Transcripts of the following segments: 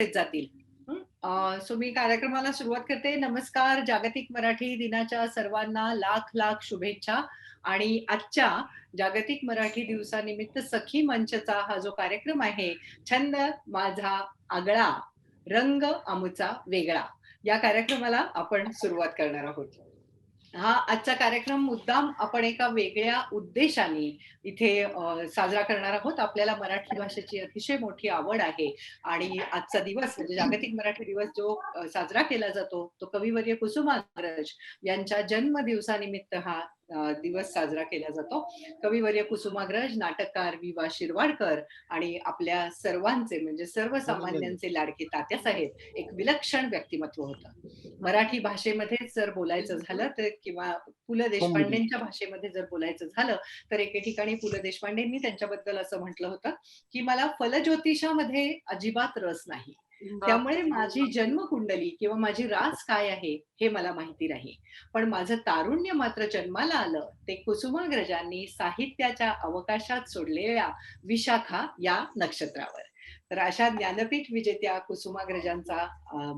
जातील. सो मी कार्यक्रमाला सुरुवात करते. नमस्कार, जागतिक मराठी दिनाच्या सर्वांना लाख लाख शुभेच्छा. आणि आजच्या जागतिक मराठी दिवसानिमित्त सखी मंचचा हा जो कार्यक्रम आहे, छंद माझा आगळा, रंग आमुचा वेगळा, या कार्यक्रमाला आपण सुरुवात करणार आहोत. हा आजचा कार्यक्रम मुद्दाम आपण एका वेगळ्या उद्देशाने इथे साजरा करणार आहोत. आपल्याला मराठी भाषेची अतिशय मोठी आवड आहे आणि आजचा दिवस म्हणजे जागतिक मराठी दिवस जो साजरा केला जातो तो कविवर्य कुसुमाग्रज यांच्या जन्मदिवसानिमित्त हा दिवस साजरा केला जातो. कविवर्य कुसुमाग्रज नाटककार वि.वा. शिरवाडकर आणि आपल्या सर्वांचे म्हणजे सर्वसामान्यांचे लाडके तात्यासाहेब एक विलक्षण व्यक्तिमत्व होतं. मराठी भाषेमध्ये जर बोलायचं झालं तर किंवा पु ल देशपांडेंच्या भाषेमध्ये जर बोलायचं झालं तर एके ठिकाणी पु ल देशपांडेंनी त्यांच्याबद्दल असं म्हटलं होतं की मला फलज्योतिषामध्ये अजिबात रस नाही, त्यामुळे माझी जन्मकुंडली किंवा माझी रास काय आहे हे मला माहिती नाही, पण माझं तारुण्य मात्र जन्माला आलं ते कुसुमाग्रजांनी साहित्याच्या अवकाशात सोडलेल्या विशाखा या नक्षत्रावर. तर अशा ज्ञानपीठ विजेत्या कुसुमाग्रजांचा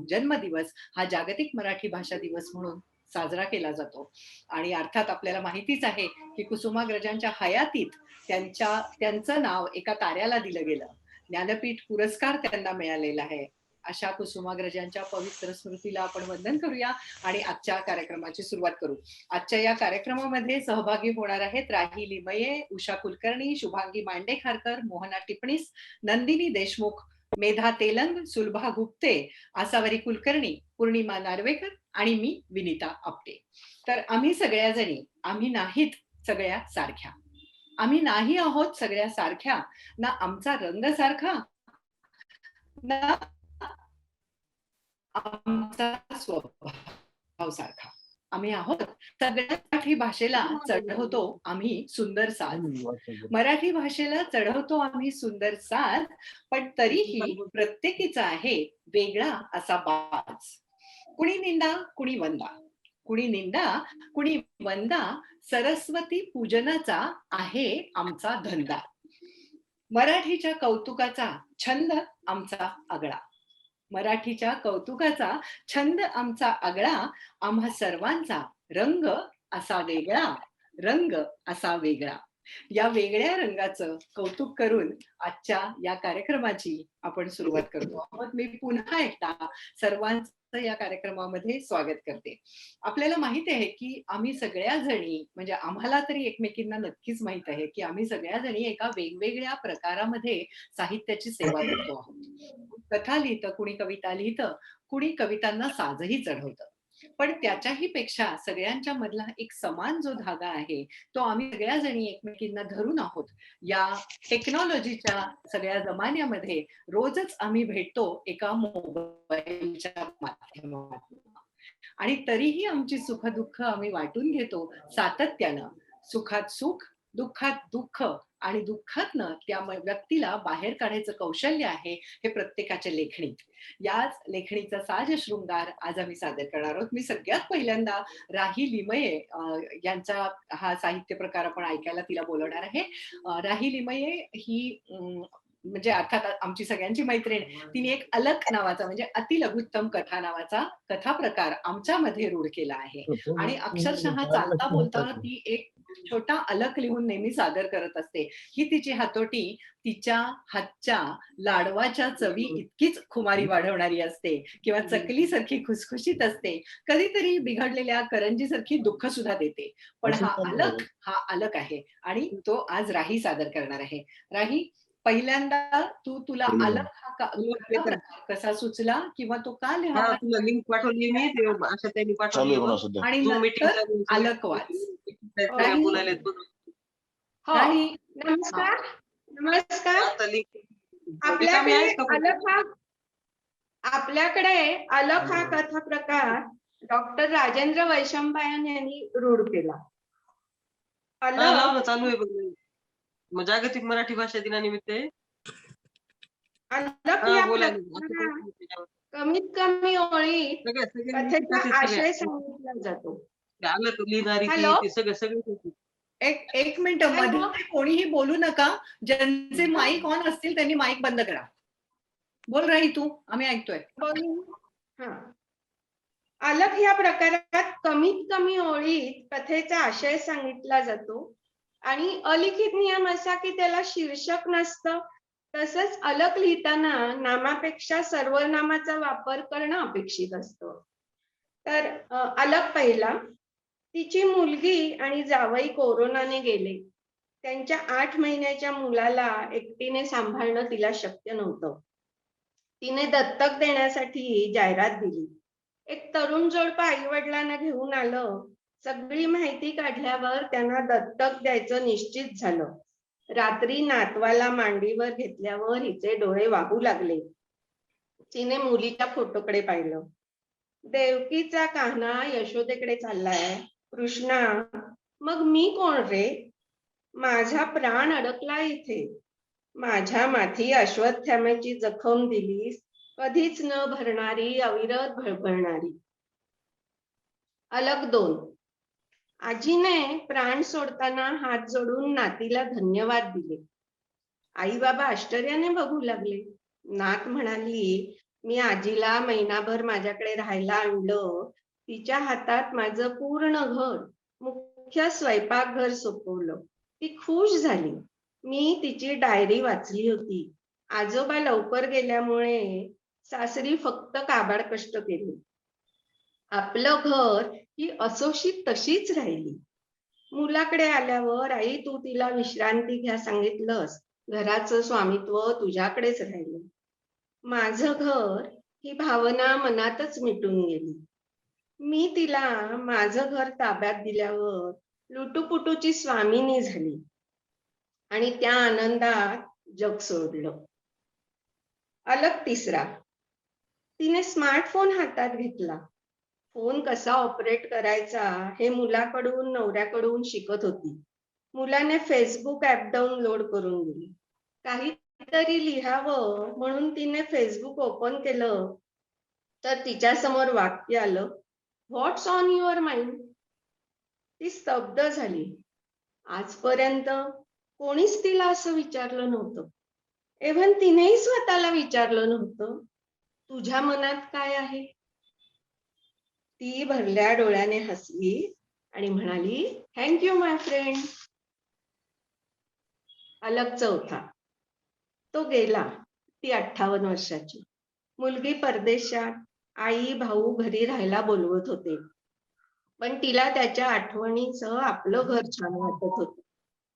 जन्मदिवस हा जागतिक मराठी भाषा दिवस म्हणून साजरा केला जातो. आणि अर्थात आपल्याला माहितीच आहे की कुसुमाग्रजांच्या हयातीत त्यांचं नाव एका ताऱ्याला दिलं गेलं. ज्ञानपीठ पुरस्कार त्यांना मिळालेला आहे. अशा कुसुमाग्रजांच्या पवित्र स्मृतीला आपण वंदन करूया आणि आजच्या कार्यक्रमाची सुरुवात करू. आजच्या या कार्यक्रमामध्ये सहभागी होणार आहेत राही लिमये, उषा कुलकर्णी, शुभांगी मांडेखारकर, मोहना टिपणीस, नंदिनी देशमुख, मेधा तेलंग, सुलभा गुप्ते, आसावरी कुलकर्णी, पूर्णिमा नार्वेकर आणि मी विनिता आपटे. तर आम्ही सगळ्या जणी आम्ही नाहीत सगळ्या सारख्या. आम्ही नाही आहोत सगळ्या सारख्या, ना आमचा रंग सारखा, ना आमचा स्वभाव सारखा. आम्ही आहोत सगळ्या मराठी भाषेला चढवतो आम्ही सुंदर साज. मराठी भाषेला चढवतो आम्ही सुंदर साज, पण तरीही प्रत्येकीचा आहे वेगळा असा बाज. कुणी निंदा कुणी वंदा, कुणी निंदा कुणी वंदा, सरस्वती पूजनाचा आहे आमचा धंदा. मराठीच्या कौतुकाचा छंद आमचा आगळा, मराठीच्या कौतुकाचा छंद आमचा आगळा, आम्हा सर्वांचा रंग असा वेगळा, रंग असा वेगळा. या वेगळ्या रंगाचं कौतुक करून आजच्या या कार्यक्रमाची आपण सुरुवात करतो आहोत. मी पुन्हा एकदा सर्वांचं या कार्यक्रमामध्ये स्वागत करते. आपल्याला माहित आहे की आम्ही सगळ्या जणी म्हणजे आम्हाला तरी एकमेकींना नक्कीच माहित आहे की आम्ही सगळ्या जणी एका वेगवेगळ्या प्रकारामध्ये साहित्याची सेवा करतो आहोत. कथा लिहितं, कुणी कविता लिहितं, कुणी कवितांना साजही चढवतं. पण त्याच्याही पेक्षा सगळ्यांच्या मधला एक समान जो धागा आहे तो आम्ही सगळ्या जणी एकमेकींना धरून आहोत. या टेक्नॉलॉजीच्या सगळ्या जमान्यामध्ये रोजच आम्ही भेटतो एका मोबाईलच्या माध्यमातून आणि तरीही आमची सुख दुःख आम्ही वाटून घेतो सातत्यानं. सुखात सुख, दुःखात दुःख आणि दुःखातनं त्या व्यक्तीला बाहेर काढायचं कौशल्य आहे हे प्रत्येकाच्या लेखणीत. याच लेखणीचा साज शृंगार आज आम्ही सादर करणार आहोत. मी सगळ्यात पहिल्यांदा राही लिमये यांचा हा साहित्य प्रकार आपण ऐकायला तिला बोलवणार आहे. राही लिमये ही म्हणजे अर्थात आमची सगळ्यांची मैत्रीण. तिने एक अलख नावाचा म्हणजे अतिलघुत्तम कथा नावाचा कथा प्रकार आमच्यामध्ये रूढ केला आहे आणि अक्षरशः चालता बोलता ती एक छोटा अलख लिहून नेहमी सादर करत असते. ही तिची हातोटी तिच्या हातच्या लाडवाच्या चवी इतकीच खुमारी वाढवणारी असते किंवा चकलीसारखी खुसखुशीत असते, कधीतरी बिघडलेल्या करंजीसारखी दुःख सुद्धा देते. पण हा अलख आहे आणि तो आज राही सादर करणार आहे. राही, पहिल्यांदा तुला अलख हा प्रकार कसा सुचला किंवा तो का लिहावा? तुला लिंक पाठवली मी, अशा त्यांनी पाठवली आणि नंतर अलख वाच. नमस्कार. आपल्याकडे अलख हा कथा प्रकार डॉक्टर राजेंद्र वैशंपायन यांनी रूढ केला. चालू आहे बघ मग जागतिक मराठी भाषा दिनानिमित्त कमीत कमी ओळी कथेचा आशय सांगितला जातो. एक मिनिट, मध्ये कोणीही बोलू नका. ज्यांचे माईक ऑन असतील त्यांनी माईक बंद करा. बोल राही तू, आम्ही ऐकतोय. बोलू. हा. अलख या प्रकारात कमीत कमी ओळीत कथेचा आशय सांगितला जातो आणि अलिखित नियम असा की त्याला शीर्षक नसतं. तसंच अलख लिहिताना नामापेक्षा सर्वनामाचा वापर करणं अपेक्षित असतं. तर अलख पहिला. तिची मुलगी आणि जावई कोरोनाने गेले. त्यांच्या 8 महिन्याच्या मुलाला एकटीने सांभाळणं तिला शक्य नव्हतं. तिने दत्तक देण्यासाठी जाहिरात दिली. एक तरुण जोडपं आई वडिलांना घेऊन आलं. सगळी माहिती काढल्यावर त्यांना दत्तक द्यायचं निश्चित झालं. रात्री नातवाला मांडीवर घेतल्यावर हिचे डोळे वाहू लागले. तिने मुलीच्या फोटोकडे पाहिलं. देवकीचा कान्हा यशोदेकडे चाललाय. कृष्णा, मग मी कोण रे? माझा प्राण अडकला इथे. माझ्या माथी अश्वत्थाम्याची जखम दिलीस, कधीच न भरणारी, अविरत भळभळणारी. अलग 2. आजीने प्राण सोडताना हात जोडून नातीला धन्यवाद दिले. आई बाबा आश्चर्याने बघू लागले. नात म्हणाली, मी आजीला महिनाभर माझ्याकडे राहायला आणलं. तिच्या हातात माझं पूर्ण घर, मुख्य स्वयंपाकघर सोपवलं. ती खुश झाली. मी तिची डायरी वाचली होती. आजोबा लवकर गेल्यामुळे सासरी फक्त काबाड कष्ट केले. आपलं घर ही असोशी तशीच राहिली. मुलाकडे आल्यावर आई तू तिला विश्रांती घ्या सांगितलंस. घराचं स्वामित्व तुझ्याकडेच राहिलं. माझं घर ही भावना मनातच मिटून गेली. मी तिला माझं घर ताब्यात दिल्यावर लुटूपुटूची स्वामिनी झाली आणि त्या आनंदात जग सोडलं. अलग 3. तिने स्मार्टफोन हातात घेतला. फोन कसा ऑपरेट करायचा हे मुलाकडून नवऱ्याकडून शिकत होती. मुलाने फेसबुक ऍप डाउनलोड करून दिली. काहीतरी लिहावं म्हणून तिने फेसबुक ओपन केलं तर तिच्या समोर वाक्य आलं, व्हॉट्स ऑन युअर माइंड. ती स्तब्ध झाली. आजपर्यंत कोणीच तिला असं विचारलं नव्हतं. इव्हन तिनेही स्वतःला विचारलं नव्हतं, तुझ्या मनात काय आहे. ती भरल्या डोळ्याने हसली आणि म्हणाली, थँक्यू माय फ्रेंड. अलग 4. तो गेला. ती 58 वर्षाची. मुलगी परदेशात. आई भाऊ घरी राहायला बोलवत होते. पण तिला त्याच्या आठवणीसह आपलं घर छान वाटत होतं.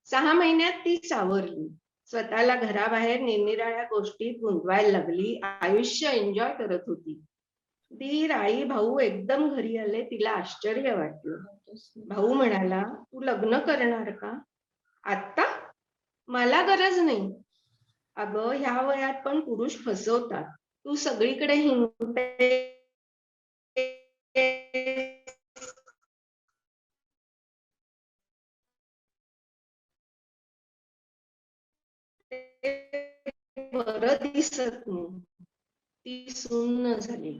6 महिन्यात ती सावरली. स्वतःला घराबाहेर निरनिराळ्या गोष्टीत गुंतवायला लागली. आयुष्य एन्जॉय करत होती. दीर, आई, भाऊ एकदम घरी आले. तिला आश्चर्य वाटलं. भाऊ म्हणाला, तू लग्न करणार का? आत्ता? मला गरज नाही. अगं, ह्या वयात पण पुरुष फसवतात. तू सगळीकडे हिंडते, बरं दिसत नाही. ती सुन्न झाली.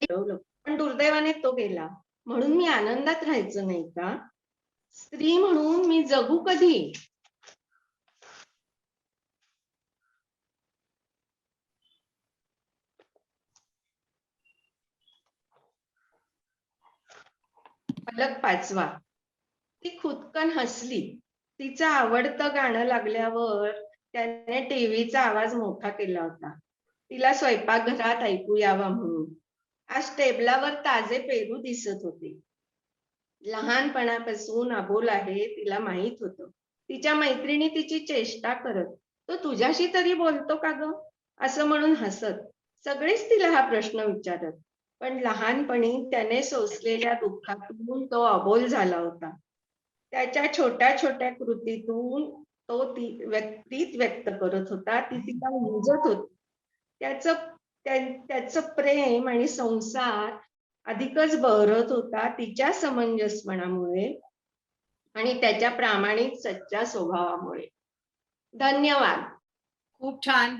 पण दुर्दैवाने तो गेला. म्हणून मी आनंदात राहायचं नाही का? स्त्री म्हणून मी जगू कधी? अलग 5. ती खुदकन हसली. तिचं आवडतं गाणं लागल्यावर त्याने टीव्हीचा आवाज मोठा केला होता. तिला स्वयंपाकघरात ऐकू यावा म्हणून. आज टेबलावर ताजे पेरू दिसत होते. लहानपणापासून अबोल आहे तिला माहित होतं. तिच्या मैत्रिणी तिची चेष्टा करत, तो तुझ्याशी तरी बोलतो का ग? असं म्हणून हसत. सगळेच तिला हा प्रश्न विचारत. पण लहानपणी त्याने सोसलेल्या दुःखातून तो अबोल झाला होता. त्याच्या छोट्या छोट्या कृतीतून तो ती व्यक्त करत होता. ती तिला उमजत होती. त्याचं प्रेम आणि संसार अधिकच बहरत होता तिच्या समंजसपणामुळे आणि त्याच्या प्रामाणिक सच्च्या स्वभावामुळे. धन्यवाद. खूप छान.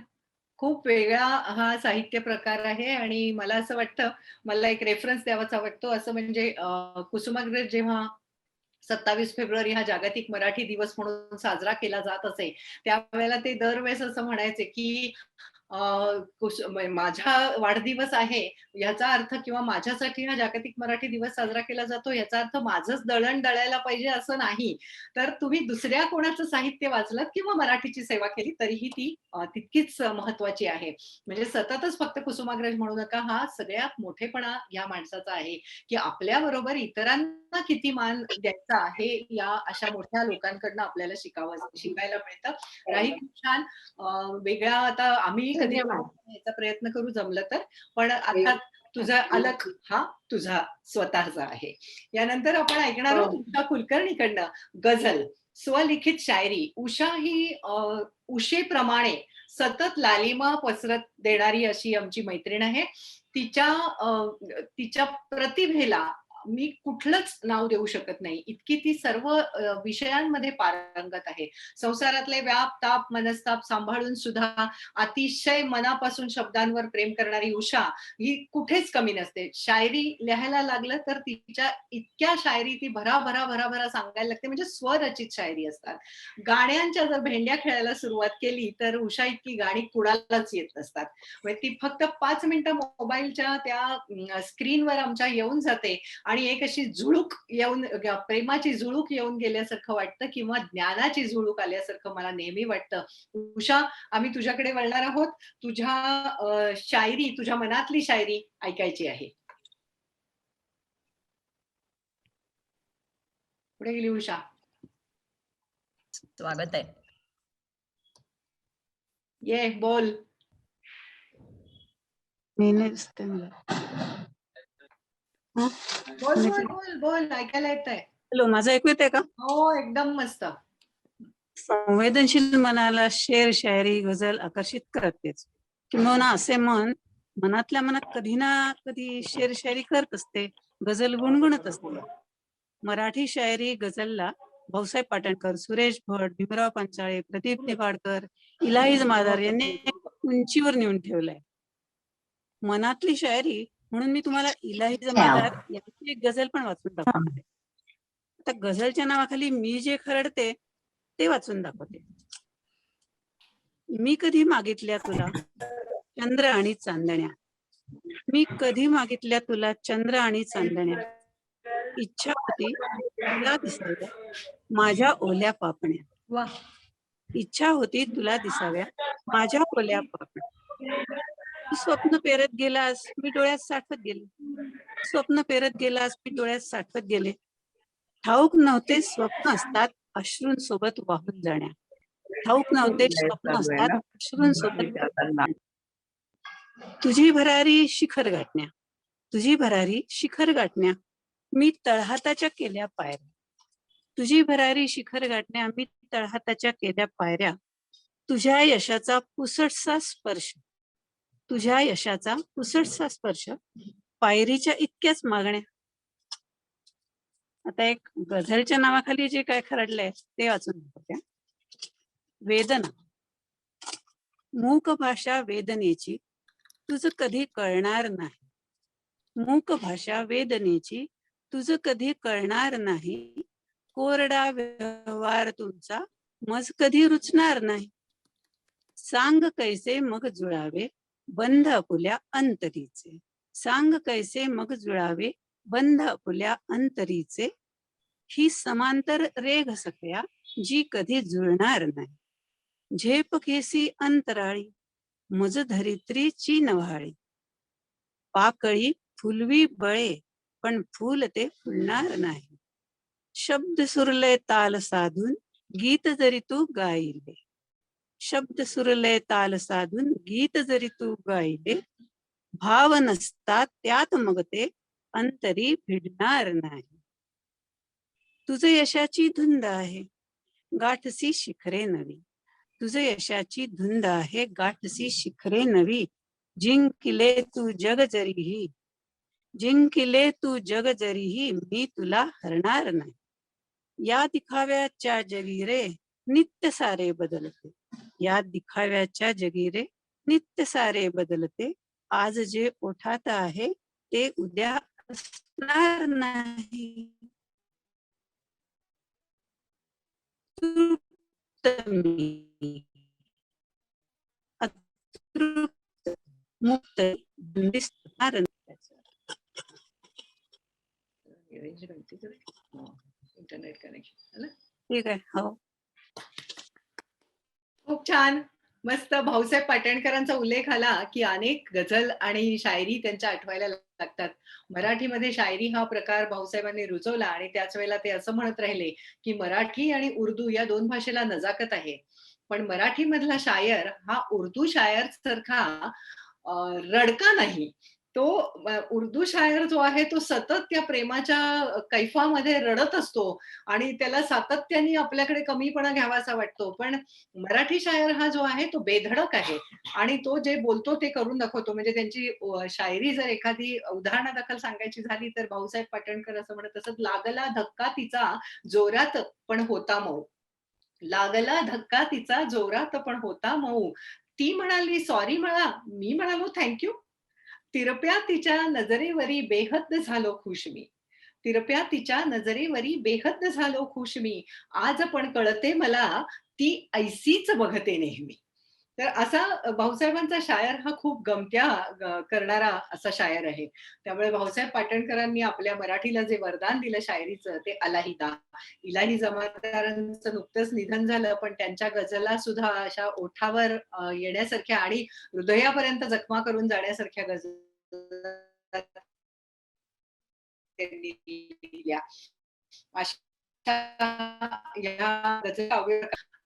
खूप वेगळा हा साहित्य प्रकार आहे आणि मला असं वाटतं, मला एक रेफरन्स द्यावासा वाटतो. असं म्हणजे कुसुमाग्रज जेव्हा 27 फेब्रुवारी हा जागतिक मराठी दिवस म्हणून साजरा केला जात असे, त्यावेळेला ते दरवेळेस असं म्हणायचे की माझा वाढदिवस आहे याचा अर्थ किंवा माझ्यासाठी हा जागतिक मराठी दिवस साजरा केला जातो याचा अर्थ माझंच दळण दळायला पाहिजे असं नाही. तर तुम्ही दुसऱ्या कोणाचं साहित्य वाचलत किंवा मराठीची सेवा केली तरीही ती तितकीच महत्वाची आहे. म्हणजे सततच फक्त कुसुमाग्रज म्हणू नका, हा सगळ्यात मोठेपणा या माणसाचा आहे, की आपल्याबरोबर इतरांना किती मान द्यायचा आहे या अशा मोठ्या लोकांकडनं आपल्याला शिकायला मिळतं. राही खूप छान. वेगळा आता आम्ही कधी धन्यवाद. याचा प्रयत्न करू जमलं तर. पण अर्थात तुझा अलख हा तुझा स्वतःचा आहे. यानंतर आपण ऐकणार आहोत उषा कुलकर्णीकडनं गझल, स्वलिखित शायरी. उषा ही उषेप्रमाणे सतत लालिमा पसरत देणारी अशी आमची मैत्रीण आहे. तिच्या प्रतिभेला मी कुठलंच नाव देऊ शकत नाही. इतकी ती सर्व विषयांमध्ये पारंगत आहे. संसारातले व्याप, ताप, मनस्ताप सांभाळून सुद्धा अतिशय मनापासून शब्दांवर प्रेम करणारी उषा ही कुठेच कमी नसते. शायरी लिहायला लागलं तर तिच्या इतक्या शायरी ती भराभरा सांगायला लागते, म्हणजे स्वरचित शायरी असतात. गाण्यांच्या जर भेंड्या खेळायला सुरुवात केली तर उषा इतकी गाणी कुणालाच येत नसतात. म्हणजे ती फक्त 5 मिनिटं मोबाईलच्या त्या स्क्रीनवर आमच्या येऊन जाते आणि एक अशी झुळूक येऊन, प्रेमाची झुळूक येऊन गेल्यासारखं वाटतं किंवा ज्ञानाची झुळूक आल्यासारखं मला नेहमी वाटतं. उषा, आम्ही तुझ्याकडे वळणार आहोत. तुझ्या शायरी, तुझ्या मनातली शायरी ऐकायची आहे. पुढे गेली उषा. स्वागत आहे. ये बोल. बोल बोल बोल बोल, ऐकायला येतंय. हॅलो, माझं ऐकू येतंय का? हो, एकदम मस्त. संवेदनशील मनाला शेर, शायरी, गझल आकर्षित करतेच. किंबहुना असे मन मनातल्या मनात कधी ना कधी शेर शायरी करत असते, गझल गुणगुणत असते. मराठी शायरी गझलला भाऊसाहेब पाटणकर, सुरेश भट, भीमराव पांचाळे, प्रदीप निफाडकर, इलाही जमादार यांनी उंचीवर नेऊन ठेवलंय. मनातली शायरी म्हणून मी तुम्हाला इलाही जमादार यांची एक गझल पण वाचून दाखवणार आहे. आता गझलच्या नावाखाली मी जे खरडते ते वाचून दाखवते. मी कधी मागितल्या तुला चंद्र आणि चांदण्या, मी कधी मागितल्या तुला चंद्र आणि चांदण्या, इच्छा होती तुला दिसाव्या माझ्या ओल्या पापण्या. वा, इच्छा होती तुला दिसाव्या माझ्या ओल्या पापण्या. तू स्वप्न पेरत गेलास मी डोळ्यात साठवत गेले, स्वप्न पेरत गेलास मी डोळ्यात साठवत गेले. ठाऊक नव्हते स्वप्न असतात अश्रूंसोबत वाहून जाण्या, ठाऊक नव्हते स्वप्न असतात अश्रूंसोबत वाहून जाण्या. तुझी भरारी शिखर गाठण्या, तुझी भरारी शिखर गाठण्या, मी तळहाताच्या केल्या पायऱ्या. तुझी भरारी शिखर गाठण्या, मी तळहाताच्या केल्या पायऱ्या. तुझ्या यशाचा पुसटसा स्पर्श, तुझ्या यशाचा पुसटसा स्पर्श, पायरीच्या इतक्याच मागण्या. आता एक गझलच्या नावाखाली जे काय खरडलंय ते वाचून दाखवते. वेदना, मूक भाषा वेदनेची तुझं कधी कळणार नाही, मूक भाषा वेदनेची तुझं कधी कळणार नाही. कोरडा व्यवहार तुमचा मज कधी रुचणार नाही. सांग कैसे मग जुळावे बंध आपुल्या अंतरीचे, सांग कैसे मग जुळावे बंध आपुल्या अंतरीचे. ही समांतर रेघ सख्या जी कधी जुळणार नाही. झेप घेसी अंतराळी मज धरित्रीची नव्हाळी. पाकळी फुलवी बळे पण फूल ते फुलणार नाही. शब्द सुरलय ताल साधून गीत जरी तू गायले, शब्द सुरलय ताल साधून गीत जरी तू गायले. भाव नसतात त्यात मग ते अंतरी भिडणार नाही. तुझ यशाची धुंद आहे गाठसी शिखरे नवी, तुझ यशाची धुंद आहे गाठसी शिखरे नवी. जिंकिले तू जग जरीही, जिंकिले तू जग जरीही मी तुला हरणार नाही. या दिखाव्याच्या जगी रे नित्य सारे बदलते, या दिखाव्याच्या जगी रे नित्य सारे बदलते. आज जे ओठात आहे ते उद्या असणार नाही. तृप्त मी, तृप्त मुक्त बंदिस्त आनंद. Internet connection. ठीक आहे. हो, खूप छान. मस्त. भाऊसाहेब पाटणकरांचा उल्लेख आला की अनेक गझल आणि शायरी त्यांच्या आठवायला लागतात. मराठीमध्ये शायरी हा प्रकार भाऊसाहेबांनी रुजवला आणि त्याच वेळेला ते असं म्हणत राहिले की मराठी आणि उर्दू या 2 भाषेला नजाकत आहे, पण मराठी मधला शायर हा उर्दू शायर सारखा रडका नाही. तो उर्दू शायर जो आहे तो सतत त्या प्रेमाच्या कैफामध्ये रडत असतो आणि त्याला सातत्याने आपल्याकडे कमीपणा घ्यावासा वाटतो. पण मराठी शायर हा जो आहे तो बेधडक आहे आणि तो जे बोलतो ते करून दाखवतो. म्हणजे त्यांची शायरी जर एखादी उदाहरणादाखल सांगायची झाली तर भाऊसाहेब पाटणकर असं म्हणत असत, लागला धक्का तिचा जोरात पण होता मऊ. लागला धक्का तिचा जोरात पण होता मऊ. ती म्हणाली सॉरी मला, मी म्हणालो थँक्यू. तिरप्या तिच्या नजरेवरी बेहद्द झालो खुश मी. तिरप्या तिच्या नजरेवरी बेहद्द झालो खुश मी. आज पण कळते मला ती ऐसीच बघते नेहमी. तर असा भाऊसाहेबांचा शायर हा खूप गमत्या करणारा असा शायर आहे. त्यामुळे भाऊसाहेब पाटणकरांनी आपल्या मराठीला जे वरदान दिलं शायरीचं ते अलाहिदा. इलाही जमादारांचं नुकतंच निधन झालं, पण त्यांच्या गझला सुद्धा अशा ओठावर येण्यासारख्या आणि हृदयापर्यंत जखमा करून जाण्यासारख्या गझला त्यांनी लिहिल्या. अशा या गझला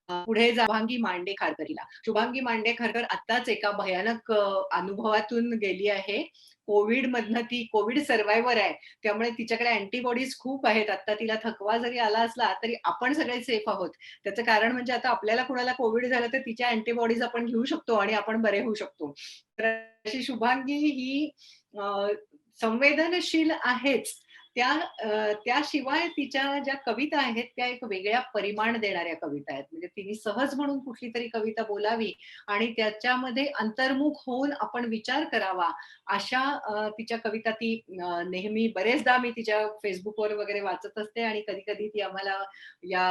पुढे शुभांगी मांडे खारकरीला. शुभांगी मांडे खारकर आत्ताच एका भयानक अनुभवातून गेली आहे. कोविड मधनं ती कोविड सर्व्हायव्हर आहे, त्यामुळे तिच्याकडे अँटीबॉडीज खूप आहेत. आता तिला थकवा जरी आला असला तरी आपण सगळे सेफ आहोत. त्याचं कारण म्हणजे आता आपल्याला कुणाला कोविड झालं तर तिच्या अँटीबॉडीज आपण घेऊ शकतो आणि आपण बरे होऊ शकतो. तर अशी शुभांगी ही संवेदनशील आहेच, त्याशिवाय तिच्या ज्या कविता आहेत त्या एक वेगळ्या परिमाण देणाऱ्या कविता आहेत. म्हणजे तिने सहज म्हणून कुठली तरी कविता बोलावी आणि त्याच्यामध्ये अंतर्मुख होऊन आपण विचार करावा, अशा तिच्या कविता ती नेहमी बरेचदा मी तिच्या फेसबुकवर वगैरे वाचत असते आणि कधी कधी ती आम्हाला या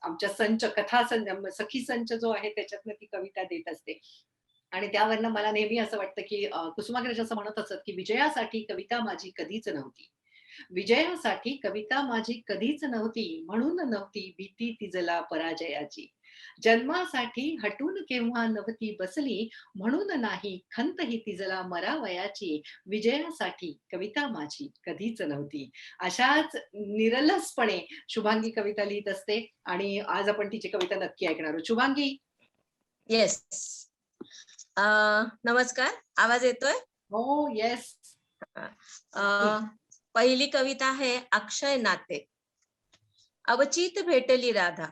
आमच्या संच कथा सखी संच जो आहे त्याच्यातनं ती कविता देत असते. आणि त्यावरनं मला नेहमी असं वाटतं की कुसुमाग्रज असं म्हणत असत की विजयासाठी कविता माझी कधीच नव्हती. विजयासाठी कविता माझी कधीच नव्हती, म्हणून नव्हती भीती तिजला पराजयाची. जन्मासाठी हटून केव्हा नव्हती बसली, म्हणून नाही खंत ही तिजला मरावयाची. विजयासाठी कविता माझी कधीच नव्हती. अशाच निरलसपणे शुभांगी कविता लिहित असते आणि आज आपण तिची कविता नक्की ऐकणार आहोत. शुभांगी. येस. नमस्कार, आवाज येतोय? हो, येस. पहिली कविता आहे अक्षय नाते. अवचित भेटली राधा,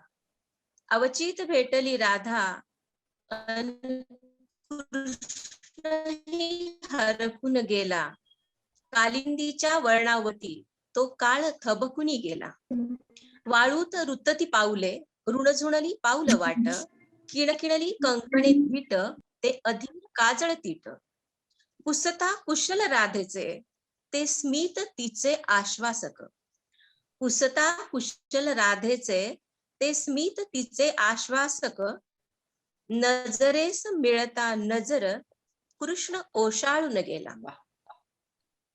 अवचित भेटली राधा, हरपून गेला. कालिंदीच्या वर्णावती तो काळ थबकुनी गेला. वाळूत रुतती पाऊले, ऋणझुणली पाऊल वाट, किणकिणली कंकणे धीट, ते अधिक काजळ तीट. पुसता कुशल राधेचे ते स्मित तिचे आश्वासक. पुसता कुशल राधेचे ते स्मित तिचे आश्वासक. नजरेस मिळता नजर कृष्ण ओशाळून गेला.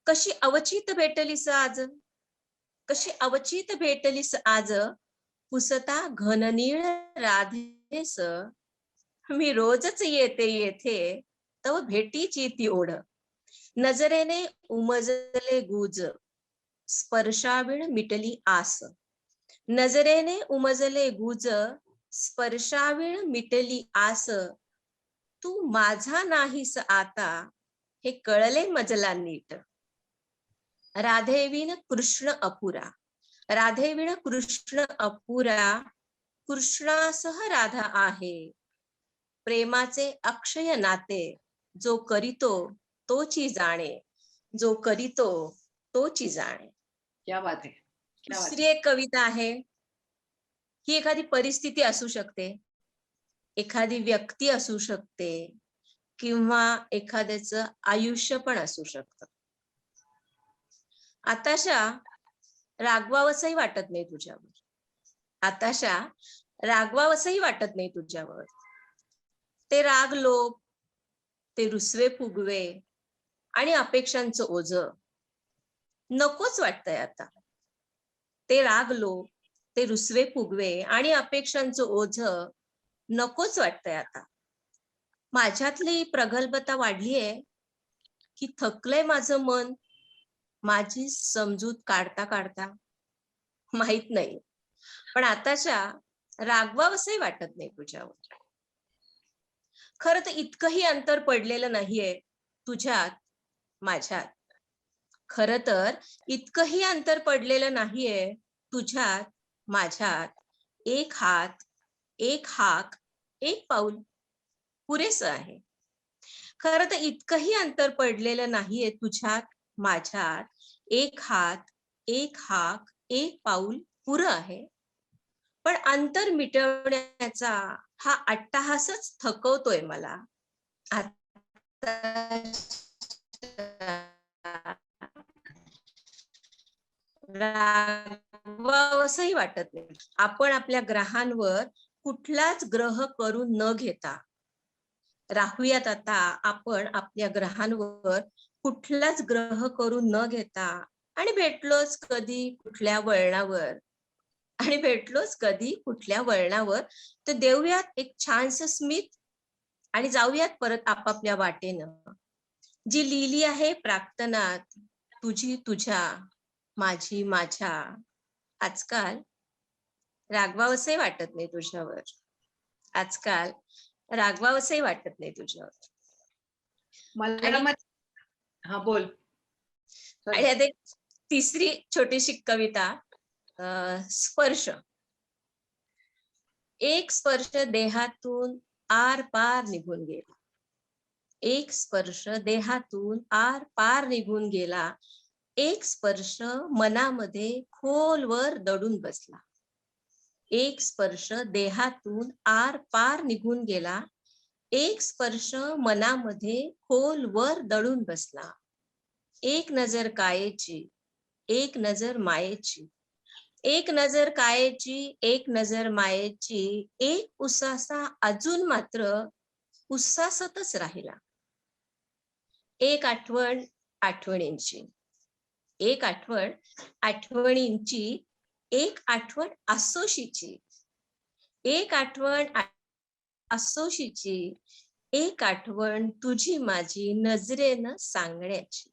कशी अवचित भेटलीस आज, कशी अवचित भेटलीस आज, पुसता घननीळ राधेस. मी रोजच येते येथे तव भेटीची ती ओढ. नजरेने उमजले गुज, स्पर्शाविण मिटली आस. नजरेने उमजले गुज, स्पर्शाविण मिटली आस. तू माझा नाहीस आता हे कळले मजला नीट. राधेविण कृष्ण अपुरा, राधेविण कृष्ण अपुरा, कृष्णासह राधा आहे. प्रेमाचे अक्षय नाते, जो करीतो तोची जाणे, जो करीतो तोची जाणे. क्या बात आहे. दुसरी एक कविता आहे. ही एखादी परिस्थिती असू शकते, एखादी व्यक्ती असू शकते, किंवा एखाद्याचं आयुष्य पण असू शकतं. आताशा रागवावसही वाटत नाही तुझ्यावर, आताशा रागवावसही वाटत नाही तुझ्यावर. ते राग लोप, ते रुसवे फुगवे आणि अपेक्षांचं ओझं नकोच वाटतंय आता. ते रागलो, ते रुसवे फुगवे आणि अपेक्षांचं ओझं नकोच वाटतंय आता. माझ्यातली प्रगल्भता वाढलीये की थकलंय माझं मन, माझी समजूत काढता काढता. माहित नाही, पण आताच्या रागवावंसंही वाटत नाही तुझ्यावर. खरं तर इतकंही अंतर पडलेलं नाहीये तुझ्यात माझ्यात. खरं तर इतकंही अंतर पडलेलं नाहीये तुझ्यात माझ्यात. एक हात, एक हाक, एक पाऊल पुरेसं आहे. खरं तर इतकंही अंतर पडलेलं नाहीये तुझ्यात माझ्यात. एक हात, एक हाक, एक पाऊल पुरं आहे. पण अंतर मिटवण्याचा हा अट्टाहासच थकवतोय मला. रागवावंसंही वाटत नाही. आपण आपल्या ग्रहांवर कुठलाच ग्रह करून न घेता राहूयात आता. आपण आपल्या ग्रहांवर कुठलाच ग्रह करून न घेता आणि भेटलोच कधी कुठल्या वळणावर तर देऊयात एक छानसं स्मित आणि जाऊयात परत आपापल्या वाटेनं. जी लिहिली आहे प्रार्थनात, तुझी तुझ्या, माझी माझ्या. आजकाल रागवावंसंही वाटत नाही तुझ्यावर. आजकाल रागवावंसंही वाटत नाही तुझ्यावर. मला हा बोल. आणि आता एक तिसरी छोटीशी कविता, स्पर्श. एक स्पर्श देहातून आर पार निघून गेला. एक स्पर्श देहातून आर पार निघून गेला. एक स्पर्श मनामध्ये खोलवर दडून बसला. एक स्पर्श देहातून आर पार निघून गेला. एक स्पर्श मनामध्ये खोलवर दडून बसला. एक नजर कायेची, एक नजर मायेची. एक नजर कायेची, एक नजर मायेची. एक उसासा अजून मात्र उसासतच राहिला. एक आठवण आठवणींची, एक आठवण आठवणींची. एक आठवण असोशीची, एक आठवण असोशीची. एक आठवण तुझी माझी नजरेनं सांगण्याची.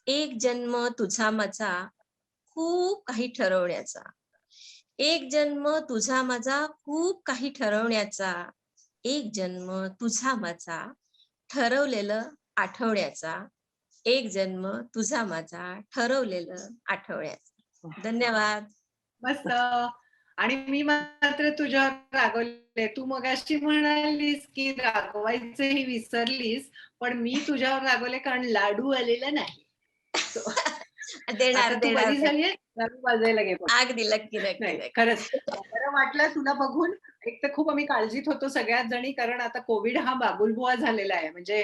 एक जन्म तुझा माझा खूप काही ठरवण्याचा. एक जन्म तुझा माझा खूप काही ठरवण्याचा. एक जन्म तुझा माझा ठरवलेलं आठवण्याचा. एक जन्म तुझा माझा ठरवलेलं आठवण्याचा. धन्यवाद. मस्त. आणि मी मात्र तुझ्यावर रागवले. तू मगाशी म्हणालीस की रागवायचंही विसरलीस, पण मी तुझ्यावर रागवले कारण लाडू आलेला नाही. देणार आता तू देणार बरी झालीये, लाडू वाजायला घे. अगदी नक्की नक्की नाही नक्की. खरंच बरं वाटलं तुला बघून. एक तर खूप आम्ही काळजीत होतो सगळ्याच जणी, कारण आता कोविड हा बागुलबुवा झालेला आहे. म्हणजे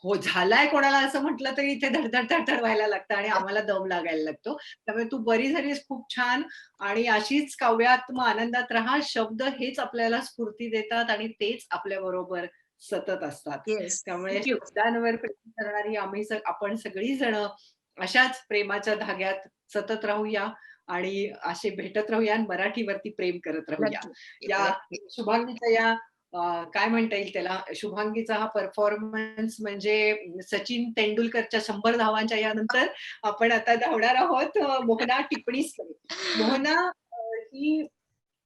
हो झालाय कोणाला असं म्हटलं तरी इथे धडधड धडधड व्हायला लागतं आणि आम्हाला दम लागायला लागतो. त्यामुळे तू बरी झालीस, खूप छान. आणि अशीच काव्यात मग आनंदात राहा. शब्द हेच आपल्याला स्फूर्ती देतात आणि तेच आपल्या बरोबर सतत असतात. येस, त्यामुळे थँक्यू. शब्दांवर प्रेम करणारी आपण सगळी जण अशाच प्रेमाच्या धाग्यात सतत राहूया आणि असे भेटत राहूया आणि मराठीवरती प्रेम करत राहूया. नक्की या नक्की. शुभांगीचा या काय म्हणता येईल त्याला, शुभांगीचा हा परफॉर्मन्स म्हणजे सचिन तेंडुलकरच्या 100 धावांच्या यानंतर आपण आता धावणार आहोत मोहना टिप्पणीसकडे. मोहना ही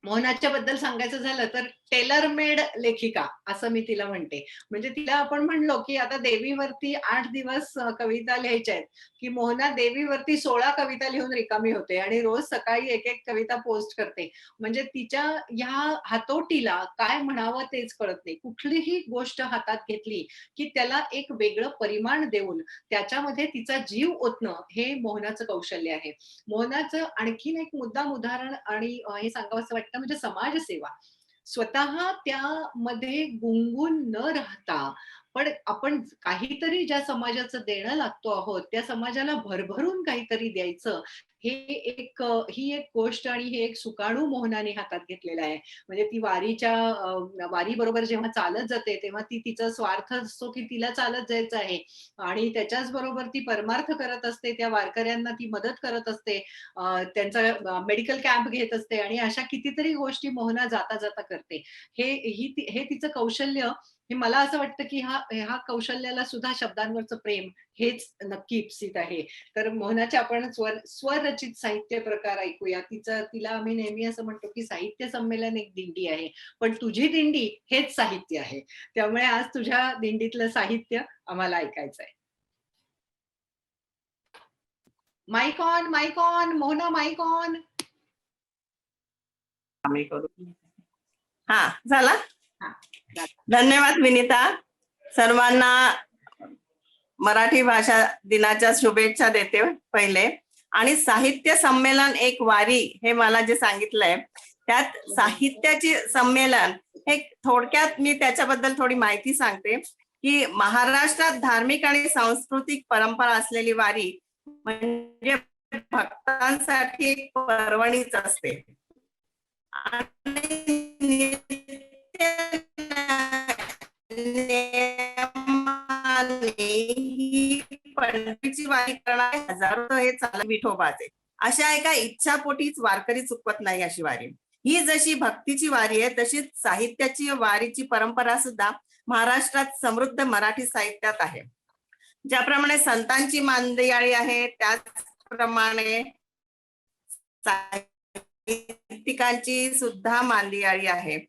मोहनाच्या बद्दल सांगायचं झालं तर टेलर मेड लेखिका असं मी तिला म्हणते. म्हणजे तिला आपण म्हणलो की आता देवीवरती 8 दिवस कविता लिहायच्या आहेत, की मोहना देवीवरती 16 कविता लिहून रिकामी होते आणि रोज सकाळी एक एक कविता पोस्ट करते. म्हणजे तिच्या ह्या हातोटीला काय म्हणावं तेच कळत नाही. कुठलीही गोष्ट हातात घेतली की त्याला एक वेगळं परिमाण देऊन त्याच्यामध्ये तिचा जीव ओतणं हे मोहनाचं कौशल्य आहे. मोहनाचं आणखीन एक मुद्दाम उदाहरण आणि हे सांगावंसं वाटतं म्हणजे समाजसेवा. स्वतः त्यामध्ये गुंगून न राहता पण आपण काहीतरी ज्या समाजाचं देणं लागतो आहोत त्या समाजाला भरभरून काहीतरी द्यायचं, ही एक गोष्ट आणि हे एक सुकाणू मोहनाने हातात घेतलेलं आहे. म्हणजे ती वारी बरोबर जेव्हा चालत जाते तेव्हा ती तिचा स्वार्थ असतो की तिला चालत जायचं आहे आणि त्याच्याच बरोबर ती परमार्थ करत असते, त्या वारकऱ्यांना ती मदत करत असते, त्यांचा मेडिकल कॅम्प घेत असते आणि अशा कितीतरी गोष्टी मोहना जाता जाता करते. हे तिचं कौशल्य, हे मला असं वाटतं की ह्या कौशल्याला सुद्धा शब्दांवरचं प्रेम हेच नक्की इप्सित आहे. तर मोहनाचे आपण स्वरचित साहित्य प्रकार ऐकूया. तिला आम्ही नेहमी असं म्हणतो की साहित्य संमेलन एक दिंडी आहे, पण तुझी दिंडी हेच साहित्य आहे. त्यामुळे आज तुझ्या दिंडीतलं साहित्य आम्हाला ऐकायचंय. Mic on Mohana, mic on. आम्ही करू. हा झाला. हा, धन्यवाद विनीता. सर्वांना मराठी भाषा दिनाच्या शुभेच्छा देते पहिले. आणि साहित्य संमेलन एक वारी हे मला जे सांगितलंय त्यात साहित्याची संमेलन हे थोडक्यात मी त्याच्याबद्दल थोडी माहिती सांगते की महाराष्ट्रात धार्मिक आणि सांस्कृतिक परंपरा असलेली वारी म्हणजे भक्तांसाठी एक पर्वणीच असते. पंढरीची वारी करणारे हजारो हे चालक विठोबाचे. अशा एका इच्छापोटीच वारकरी चुकवत नाही अशी वारी. ही जशी भक्तीची वारी आहे तशीच साहित्याची वारीची परंपरा सुद्धा महाराष्ट्रात समृद्ध मराठी साहित्यात आहे. ज्याप्रमाणे संतांची मांदियाळी आहे त्याचप्रमाणे साहित्यिकांची सुद्धा मांदियाळी आहे.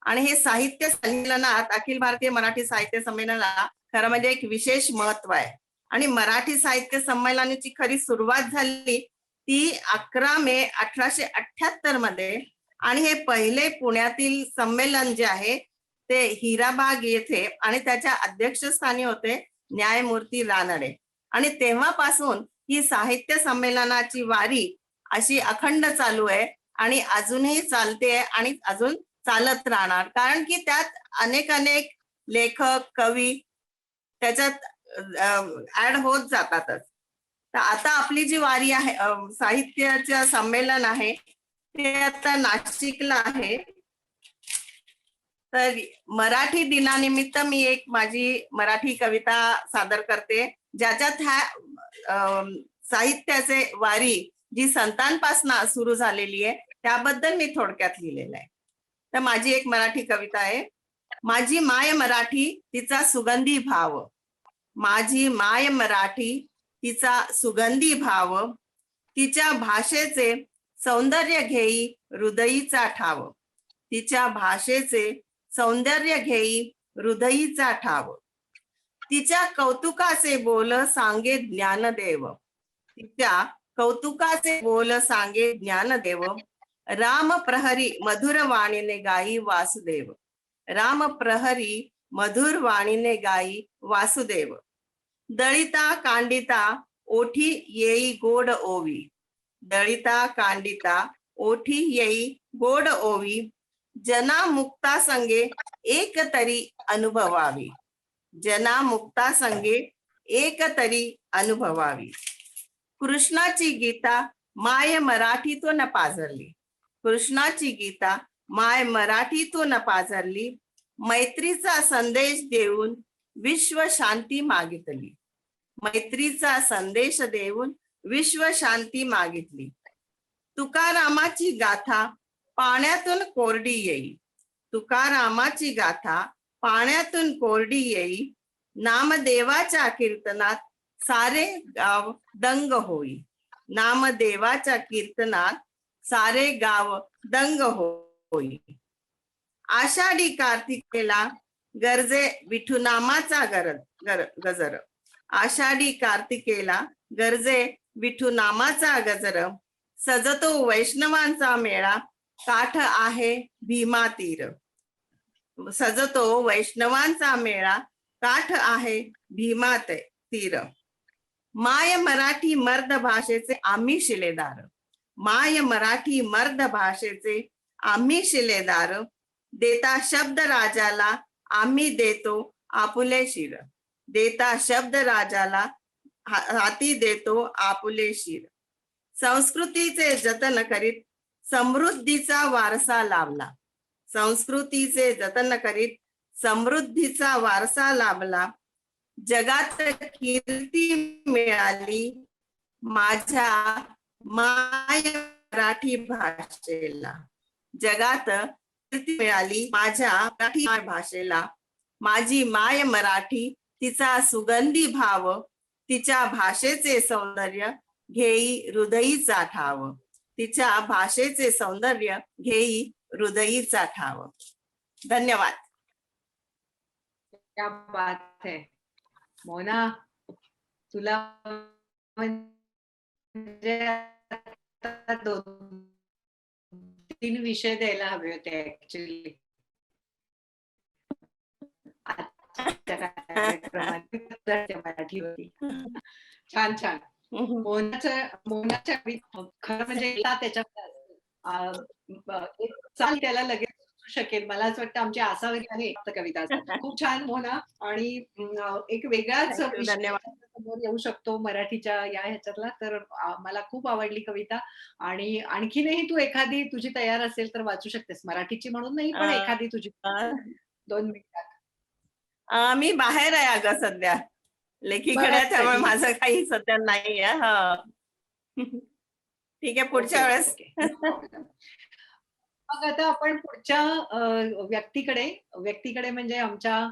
आणि हे साहित्य संमेलनात अखिल भारतीय मराठी साहित्य संमेलनाला खरं म्हणजे एक विशेष महत्व आहे. आणि मराठी साहित्य संमेलनाची खरी सुरुवात झाली ती 11 मे 1878 मध्ये. आणि हे पहिले पुण्यातील संमेलन जे आहे ते हिराबाग येथे आणि त्याच्या अध्यक्षस्थानी होते न्यायमूर्ती रानडे. आणि तेव्हापासून ही साहित्य संमेलनाची वारी अशी अखंड चालू आहे आणि अजूनही चालते आणि अजून चालत राहणार. कारण की त्यात अनेक लेखक कवी त्याच्यात ऍड होत जातातच. तर आता आपली जी वारी आहे साहित्याचं संमेलन आहे ते आता नाशिकला आहे. तर मराठी दिनानिमित्त मी एक माझी मराठी कविता सादर करते ज्याच्यात ह्या साहित्याचे वारी जी संतांपासून सुरू झालेली आहे त्याबद्दल मी थोडक्यात लिहिलेलं आहे. तर माझी एक मराठी कविता आहे. माझी माय मराठी तिचा सुगंधी भाव, माझी माय मराठी तिचा सुगंधी भाव, तिच्या भाषेचे सौंदर्य घेई हृदयीचा ठाव, तिच्या भाषेचे सौंदर्य घेई हृदयीचा ठाव, तिच्या कौतुकाचे बोल सांगे ज्ञानदेव, तिच्या कौतुकाचे बोल सांगे ज्ञानदेव, राम प्रहरी मधुर वाणीने गाई वासुदेव, राम प्रहरी मधुर वाणीने गाई वासुदेव, दळिता कांडिता ओठी येई गोड ओवी, दळिता कांडिता ओठी येई गोड ओवी, जना मुक्ता संगे एक तरी अनुभवावी, जना मुक्ता संगे एक तरी अनुभवावी. कृष्णाची गीता माय मराठीतून पाझरली, कृष्णाची गीता माय मराठीतून पाझरली, मैत्रीचा संदेश देऊन विश्व शांती मागितली, मैत्रीचा संदेश देऊन विश्व शांती मागितली. तुकारामाची गाथा पाण्यातून कोरडी येई, तुकारामाची गाथा पाण्यातून कोरडी येई, नामदेवाच्या कीर्तनात सारे गाव दंग होई, नामदेवाच्या कीर्तनात सारे गाव दंग होई. आषाढी कार्तिकेला गरजे विठुनामाचा गजर, आषाढी कार्तिकेला गरजे विठुनामाचा गजर, सजतो वैष्णवांचा मेळा काठ आहे भीमा तीर, सजतो वैष्णवांचा मेळा काठ आहे भीमा तीर. माय मराठी मर्द भाषेचे आम्ही शिलेदार, माय मराठी मर्द भाषेचे आम्ही शिलेदार, देता शब्द राजाला आम्ही देतो आपुले शिर. देता शब्द राजाला हाती देतो आपुले शिर. संस्कृतीचे जतन करीत समृद्धीचा वारसा लाभला. संस्कृतीचे जतन करीत समृद्धीचा वारसा लाभला. जगात कीर्ती मिळाली माझ्या माय मराठी भाषेला. जगात कीर्ती मिळाली माझ्या मराठी भाषेला. माझी माय मराठी तिचा सुगंधी भाव. तिच्या भाषेचे सौंदर्य घेई हृदयीचा ठाव. तिच्या भाषेचे सौंदर्य घेई हृदयीचा ठाव. धन्यवाद. क्या बात है मोना. तुला म्हणजे आता 2-3 विषय द्यायला हवे होते ऍक्च्युली. मराठी होती. छान छान. मोनाच्या खरं म्हणजे त्याच्या एक चाल त्याला लगेच सुचू शकेल. मला असं वाटतं आमची आसावरी आहे कविता. खूप छान मोना. आणि एक वेगळाच धन्यवाद. समोर येऊ शकतो मराठीच्या या ह्याच्यातला. तर मला खूप आवडली कविता. आणि आणखीनही तू एखादी तुझी तयार असेल तर वाचू शकतेस. मराठीची म्हणून नाही पण एखादी तुझी 2 मिनिटात. मी बाहेर आहे अगं सध्या लेखीकडे, त्यामुळे माझं काही सध्या नाही आहे. ठीक आहे, पुढच्या वेळेस. मग आता आपण पुढच्या व्यक्तीकडे म्हणजे आमच्या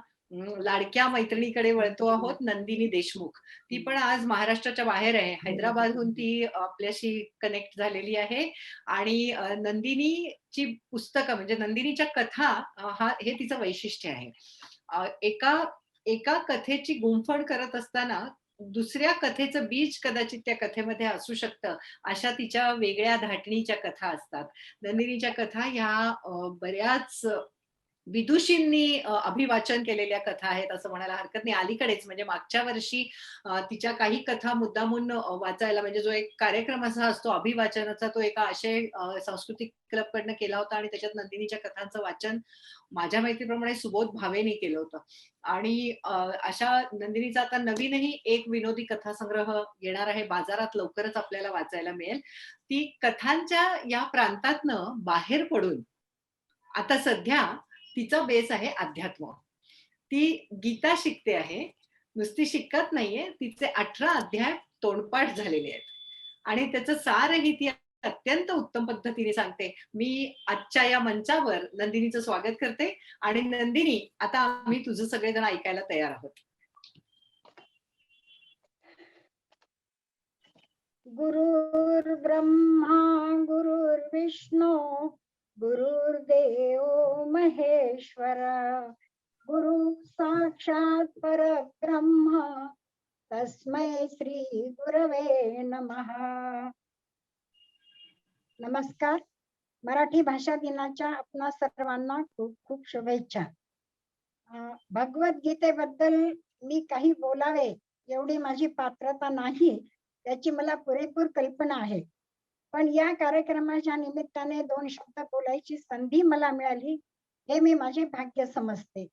लाडक्या मैत्रिणीकडे वळतो आहोत. नंदिनी देशमुख. ती पण आज महाराष्ट्राच्या बाहेर आहे. हैदराबादहून ती आपल्याशी कनेक्ट झालेली आहे. आणि नंदिनीची पुस्तकं म्हणजे नंदिनीच्या कथा हे तिचं वैशिष्ट्य आहे. एका कथेची गुंफण करत असताना दुसऱ्या कथेचं बीज कदाचित त्या कथेमध्ये असू शकतं, अशा तिच्या वेगळ्या धाटणीच्या कथा असतात. नंदिनीच्या कथा ह्या बऱ्याच विदुषींनी अभिवाचन केलेल्या कथा आहेत असं म्हणायला हरकत नाही. अलीकडेच म्हणजे मागच्या वर्षी तिच्या काही कथा मुद्दामून वाचायला, म्हणजे जो एक कार्यक्रम असा असतो अभिवाचनाचा, तो एका आशय सांस्कृतिक क्लब कडनं केला होता. आणि त्याच्यात नंदिनीच्या कथांचं वाचन माझ्या माहितीप्रमाणे सुबोध भावेनी केलं होतं. आणि अशा नंदिनीचा आता नवीनही एक विनोदी कथासंग्रह येणार आहे बाजारात, लवकरच आपल्याला वाचायला मिळेल. ती कथांच्या या प्रांतातनं बाहेर पडून आता सध्या तिचा बेस आहे अध्यात्म. ती गीता शिकते आहे. नुसती शिकत नाहीये, तिचे 18 अध्याय तोंडपाठ झालेले आहेत. आणि त्याचं सारही ती अत्यंत उत्तम पद्धतीने सांगते. मी आजच्या या मंचावर नंदिनीचं स्वागत करते. आणि नंदिनी, आता आम्ही तुझं सगळेजण ऐकायला तयार आहोत. गुरुर्ब्रह्मा गुरुर्विष्णू गुरुर्देव महेश्वर गुरु साक्षात परब्रह्म तस्मै श्री गुरवे नमः. नमस्कार. मराठी भाषा दिनाच्या आपणा सर्वांना खूप खूप शुभेच्छा. भगवद्गीतेबद्दल मी काही बोलावे एवढी माझी पात्रता नाही, त्याची मला पुरेपूर कल्पना आहे. पण या कार्यक्रमाच्या निमित्ताने 2 शब्द बोलायची संधी मला मिळाली, हे मी माझे भाग्य समजते.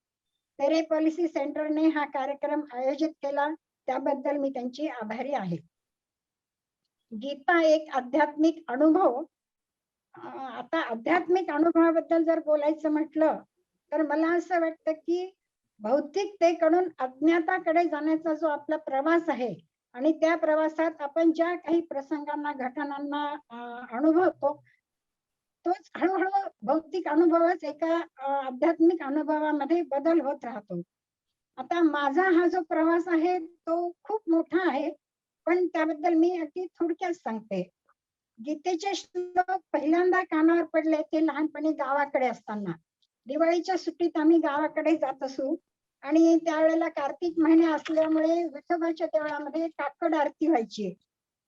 तेरे पॉलिसी सेंटरने हा कार्यक्रम आयोजित केला, त्याबद्दल मी त्यांची आभारी आहे. गीता एक आध्यात्मिक अनुभव. आता आध्यात्मिक अनुभवाबद्दल जर बोलायचं म्हटलं तर मला असं वाटतं की भौतिकतेकडून अज्ञाताकडे जाण्याचा जो आपला प्रवास आहे आणि त्या प्रवासात आपण ज्या काही प्रसंगांना घटनांना अनुभवतो तोच हळूहळू भौतिक अनुभवच एका आध्यात्मिक अनुभवामध्ये बदल होत राहतो. आता माझा हा जो प्रवास आहे तो खूप मोठा आहे, पण त्याबद्दल मी अगदी थोडक्यात सांगते. गीतेचे श्लोक पहिल्यांदा कानावर पडले ते लहानपणी गावाकडे असताना. दिवाळीच्या सुट्टीत आम्ही गावाकडे जात असू आणि त्यावेळेला कार्तिक महिने असल्यामुळे विठोबाच्या देवळामध्ये काकड आरती व्हायची.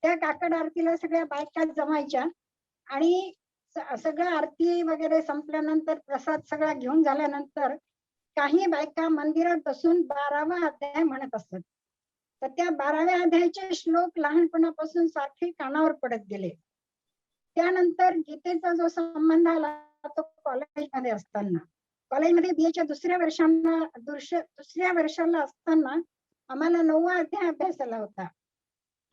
त्या काकड आरतीला सगळ्या बायका जमायच्या आणि सगळं आरती वगैरे संपल्यानंतर प्रसाद सगळा घेऊन झाल्यानंतर काही बायका मंदिरात बसून 12वा अध्याय म्हणत असत. तर त्या 12व्या अध्यायाचे श्लोक लहानपणापासून सारखे कानावर पडत गेले. त्यानंतर गीतेचा जो संबंध आला तो कॉलेजमध्ये असताना. कॉलेजमध्ये बीएच्या दुसऱ्या वर्षाला असताना आम्हाला 9वा अध्याय अभ्यासाला होता.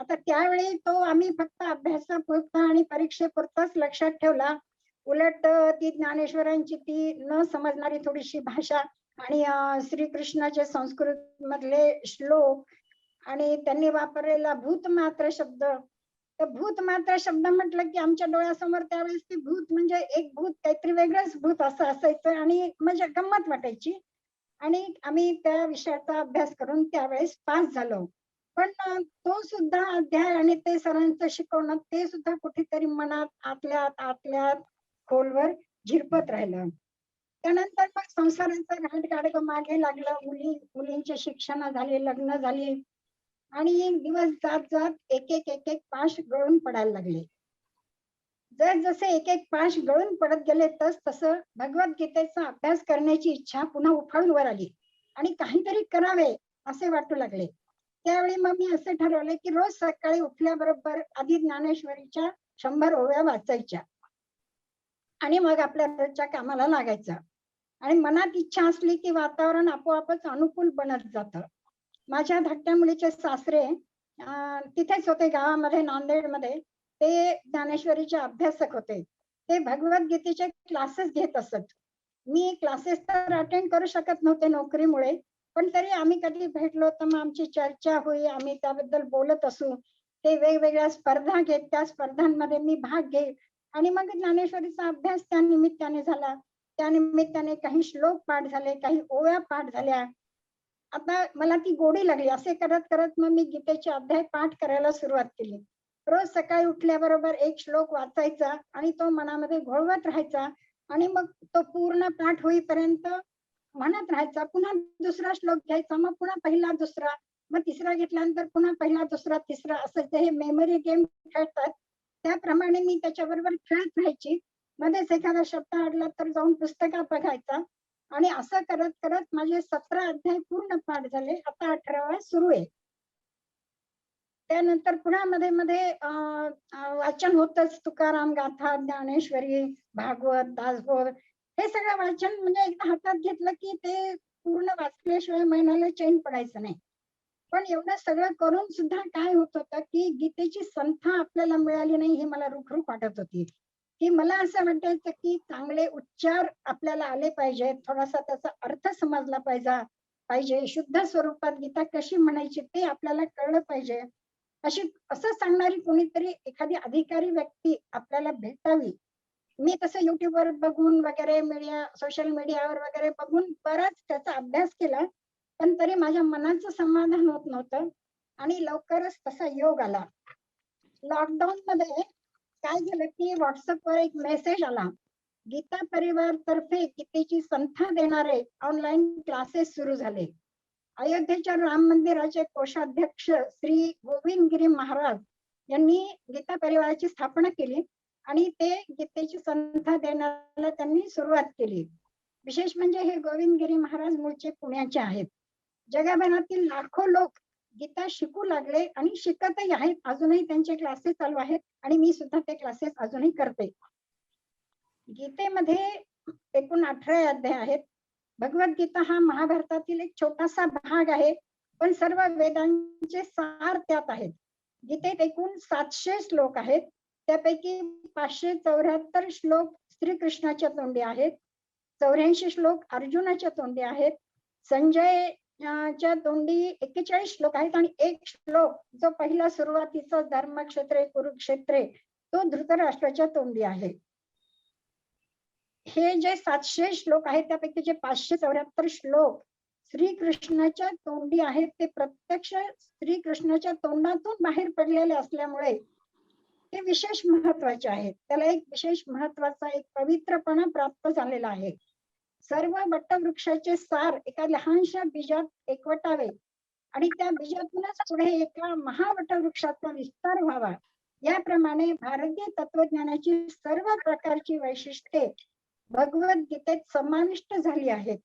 आता त्यावेळी तो आम्ही फक्त अभ्यासापुरता आणि परीक्षेपुरताच लक्षात ठेवला. उलट ती ज्ञानेश्वरांची ती न समजणारी थोडीशी भाषा आणि श्रीकृष्णाचे संस्कृत मधले श्लोक आणि त्यांनी वापरलेला भूतमात्र शब्द. तर भूतमात्र शब्द म्हटलं की आमच्या डोळ्यासमोर त्यावेळेस ती भूत म्हणजे एक भूत काहीतरी वेगळंच भूत असं असायचं आणि म्हणजे गंमत वाटायची. आणि आम्ही त्या विषयाचा अभ्यास करून त्यावेळेस पास झालो. पण तो सुद्धा अध्याय आणि ते सरांचं शिकवणं ते सुद्धा कुठेतरी मनात आतल्यात खोलवर झिरपत राहिलं. त्यानंतर मग संसाराचं घाट मागे लागलं. मुलींचे शिक्षण झाले, लग्न झाले आणि दिवस जात जात एक एक पाश गळून पडायला लागले. जसे एक पाश गळून पडत गेले तसं भगवद्गीतेचा अभ्यास करण्याची इच्छा पुन्हा उफाळून वर आली आणि काहीतरी करावे असे वाटू लागले. त्यावेळी मग मी असे ठरवले की रोज सकाळी उठल्याबरोबर आधी ज्ञानेश्वरीच्या 100 ओव्या वाचायच्या आणि मग आपल्या रोजच्या कामाला लागायचं. आणि मनात इच्छा असली की वातावरण आपोआपच अनुकूल बनत जातं. माझ्या धाकट्या मुलीचे सासरे तिथेच होते गावामध्ये, नांदेडमध्ये. ते ज्ञानेश्वरीचे अभ्यासक होते. ते भगवद्गीतेचे क्लासेस घेत असत. मी क्लासेस तर अटेंड करू शकत नव्हते नोकरीमुळे, पण तरी आम्ही कधी भेटलो तर मग आमची चर्चा होई, आम्ही त्याबद्दल बोलत असू. ते वेगवेगळ्या स्पर्धा घेत, त्या स्पर्धांमध्ये मी भाग घे आणि मग ज्ञानेश्वरीचा अभ्यास त्या निमित्ताने झाला. त्या निमित्ताने काही श्लोक पाठ झाले, काही ओव्या पाठ झाल्या. आता मला ती गोडी लागली. असे करत करत मग मी गीतेचे अध्याय पाठ करायला सुरुवात केली. रोज सकाळी उठल्याबरोबर एक श्लोक वाचायचा आणि तो मनामध्ये घोळवत राहायचा आणि मग तो पूर्ण पाठ होईपर्यंत म्हणत राहायचा. पुन्हा दुसरा श्लोक घ्यायचा, मग पुन्हा पहिला दुसरा, मग तिसरा घेतल्यानंतर पुन्हा पहिला दुसरा तिसरा, असं जे हे मेमरी गेम खेळतात त्याप्रमाणे मी त्याच्याबरोबर खेळत राहायची. मध्येच एखादा शब्द अडला तर जाऊन पुस्तकात बघायचा आणि असं करत करत माझे 17 अध्याय पूर्ण पाठ झाले. आता 18वा सुरू आहे. त्यानंतर पुन्हा मध्ये मध्ये वाचन होतच. तुकाराम गाथा, ज्ञानेश्वरी, भागवत, दासबोध हे सगळं वाचन म्हणजे एकदा हातात घेतलं की ते पूर्ण वाचल्याशिवाय महिन्याला चैन पडायचं नाही. पण एवढं सगळं करून सुद्धा काय होत होतं की गीतेची संथा आपल्याला मिळाली नाही, ही मला रुखरुख वाटत होती. की मला असं वाटायचं की चांगले उच्चार आपल्याला आले पाहिजेत, थोडासा त्याचा अर्थ समजला पाहिजे, शुद्ध स्वरूपात गीता कशी म्हणायची ते आपल्याला कळलं पाहिजे. असं सांगणारी कोणीतरी एखादी अधिकारी व्यक्ती आपल्याला भेटावी. मी तसं युट्यूबवर बघून वगैरे सोशल मीडियावर वगैरे बघून बराच त्याचा अभ्यास केला, पण तरी माझ्या मनाचं समाधान होत नव्हतं आणि लवकरच तसा योग आला. लॉकडाऊन मध्ये काय झालं की व्हॉट्सअपवर एक मेसेज आला, गीता परिवार तर्फे गीतेची संथा देणारे ऑनलाईन क्लासेस सुरू झाले. अयोध्येच्या राम मंदिराचे कोषाध्यक्ष श्री गोविंदगिरी महाराज यांनी गीता परिवाराची स्थापना केली आणि ते गीतेची संथा देण्याला त्यांनी सुरुवात केली. विशेष म्हणजे हे गोविंदगिरी महाराज मूळचे पुण्याचे आहेत. जगभरातील लाखो लोक गीता शिकू लागले आणि शिकतही आहेत. अजूनही त्यांचे क्लासेस चालू आहेत आणि मी सुद्धा ते क्लासेस अजूनही करते. गीतेमध्ये एकूण 18 अध्याय आहेत. भगवद्गीता हा महाभारतातील एक छोटासा भाग आहे, पण सर्व वेदांचे सार त्यात आहेत. गीतेत एकूण 700 श्लोक आहेत. त्यापैकी 574 श्लोक श्रीकृष्णाच्या तोंडी आहेत, 84 श्लोक अर्जुनाच्या तोंडी आहेत, संजय च्या तोंडी 41 श्लोक आहेत आणि एक श्लोक जो पहिला सुरुवातीचा धर्मक्षेत्रे कुरुक्षेत्रे तो धृतराष्ट्राच्या तोंडी आहे. हे जे 700 श्लोक आहेत त्यापैकी जे 574 श्लोक श्रीकृष्णाच्या तोंडी आहेत ते प्रत्यक्ष श्रीकृष्णाच्या तोंडातून बाहेर पडलेले असल्यामुळे ते विशेष महत्वाचे आहेत. त्याला एक विशेष महत्वाचा एक पवित्रपणा प्राप्त झालेला आहे. सर्व वटवृक्षाचे सार एका लहानशा बीजात एकवटावे आणि त्या बीजातूनच पुढे एका महावटवृक्षाचा विस्तार व्हावा, याप्रमाणे भारतीय तत्वज्ञानाची सर्व प्रकारची वैशिष्ट्ये भगवद्गीतेत समाविष्ट झाली आहेत.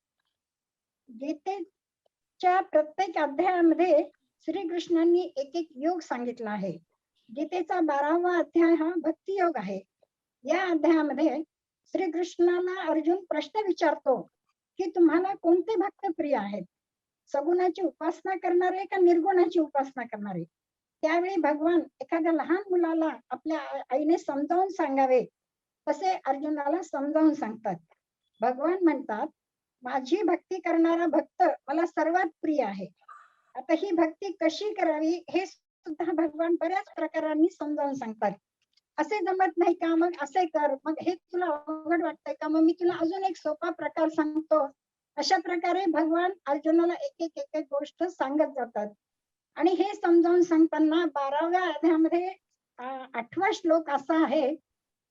गीतेच्या प्रत्येक अध्यायामध्ये श्रीकृष्णांनी एक एक योग सांगितला आहे. गीतेचा 12वा अध्याय हा भक्ती योग आहे. या अध्यायामध्ये श्रीकृष्णाला अर्जुन प्रश्न विचारतो की तुम्हाला कोणते भक्त प्रिय आहेत, सगुणाची उपासना करणारे का निर्गुणाची उपासना करणारे. त्यावेळी भगवान एखाद्या लहान मुलाला आपल्या आईने समजावून सांगावे तसे अर्जुनाला समजावून सांगतात. भगवान म्हणतात, माझी भक्ती करणारा भक्त मला सर्वात प्रिय आहे. आता ही भक्ती कशी करावी हे सुद्धा भगवान बऱ्याच प्रकारांनी समजावून सांगतात. असे जमत नाही का, मग असे कर, मग हे तुला अवघड वाटतंय का, मग मी तुला अजून एक सोपा प्रकार सांगतो. अशा प्रकारे भगवान अर्जुनाला एक एक गोष्ट सांगत जातात. आणि हे समजावून सांगताना 12व्या अध्यायामध्ये 8वा श्लोक असा आहे.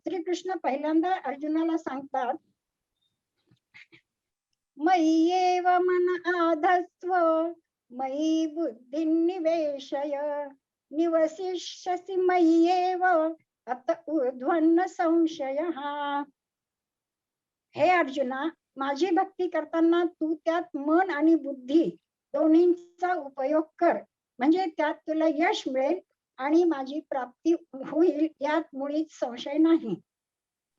श्रीकृष्ण पहिल्यांदा अर्जुनाला सांगतात, मय्येव मन आधस्व मयि बुद्धी निवेशय निवसिष्यसि मय्येव अत ऊर्ध्वन्न संशयः. हे अर्जुना, माझी भक्ती करताना तू त्यात मन आणि बुद्धी दोन्हींचा उपयोग कर, म्हणजे त्यात तुला यश मिळेल आणि माझी प्राप्ती होईल, यात मुळीच संशय नाही.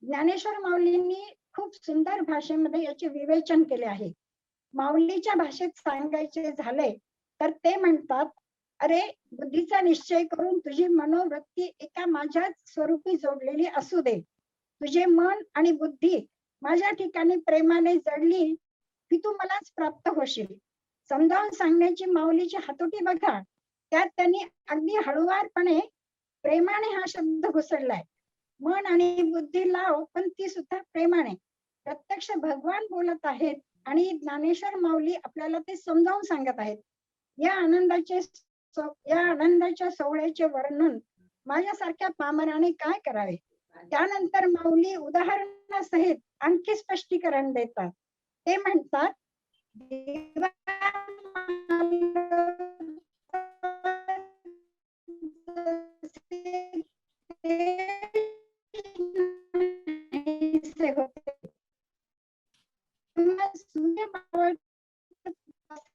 ज्ञानेश्वर माऊलींनी खूप सुंदर भाषेमध्ये याचे विवेचन केले आहे. माऊलीच्या भाषेत सांगायचे झाले तर ते म्हणतात, अरे बुद्धीचा निश्चय करून तुझी मनोवृत्ती एका माझ्याच स्वरूपी जोडलेली असू दे. तुझे मन आणि बुद्धी माझ्या ठिकाणी प्रेमाने जडली की तू मलाच प्राप्त होशील. समजावून सांगण्याची माऊलीची हातोटी बघा. त्यात त्यांनी अगदी हळुवारपणे प्रेमाने हा शब्द घुसडलाय. मन आणि बुद्धी लाव, पण ती सुद्धा प्रेमाने. प्रत्यक्ष भगवान बोलत आहेत आणि ज्ञानेश्वर माऊली आपल्याला ते समजावून सांगत आहेत. या आनंदाच्या सोहळ्याचे वर्णन माझ्यासारख्या पामराने काय करावे. त्यानंतर माऊली उदाहरणासहित आणखी स्पष्टीकरण देतात. ते म्हणतात,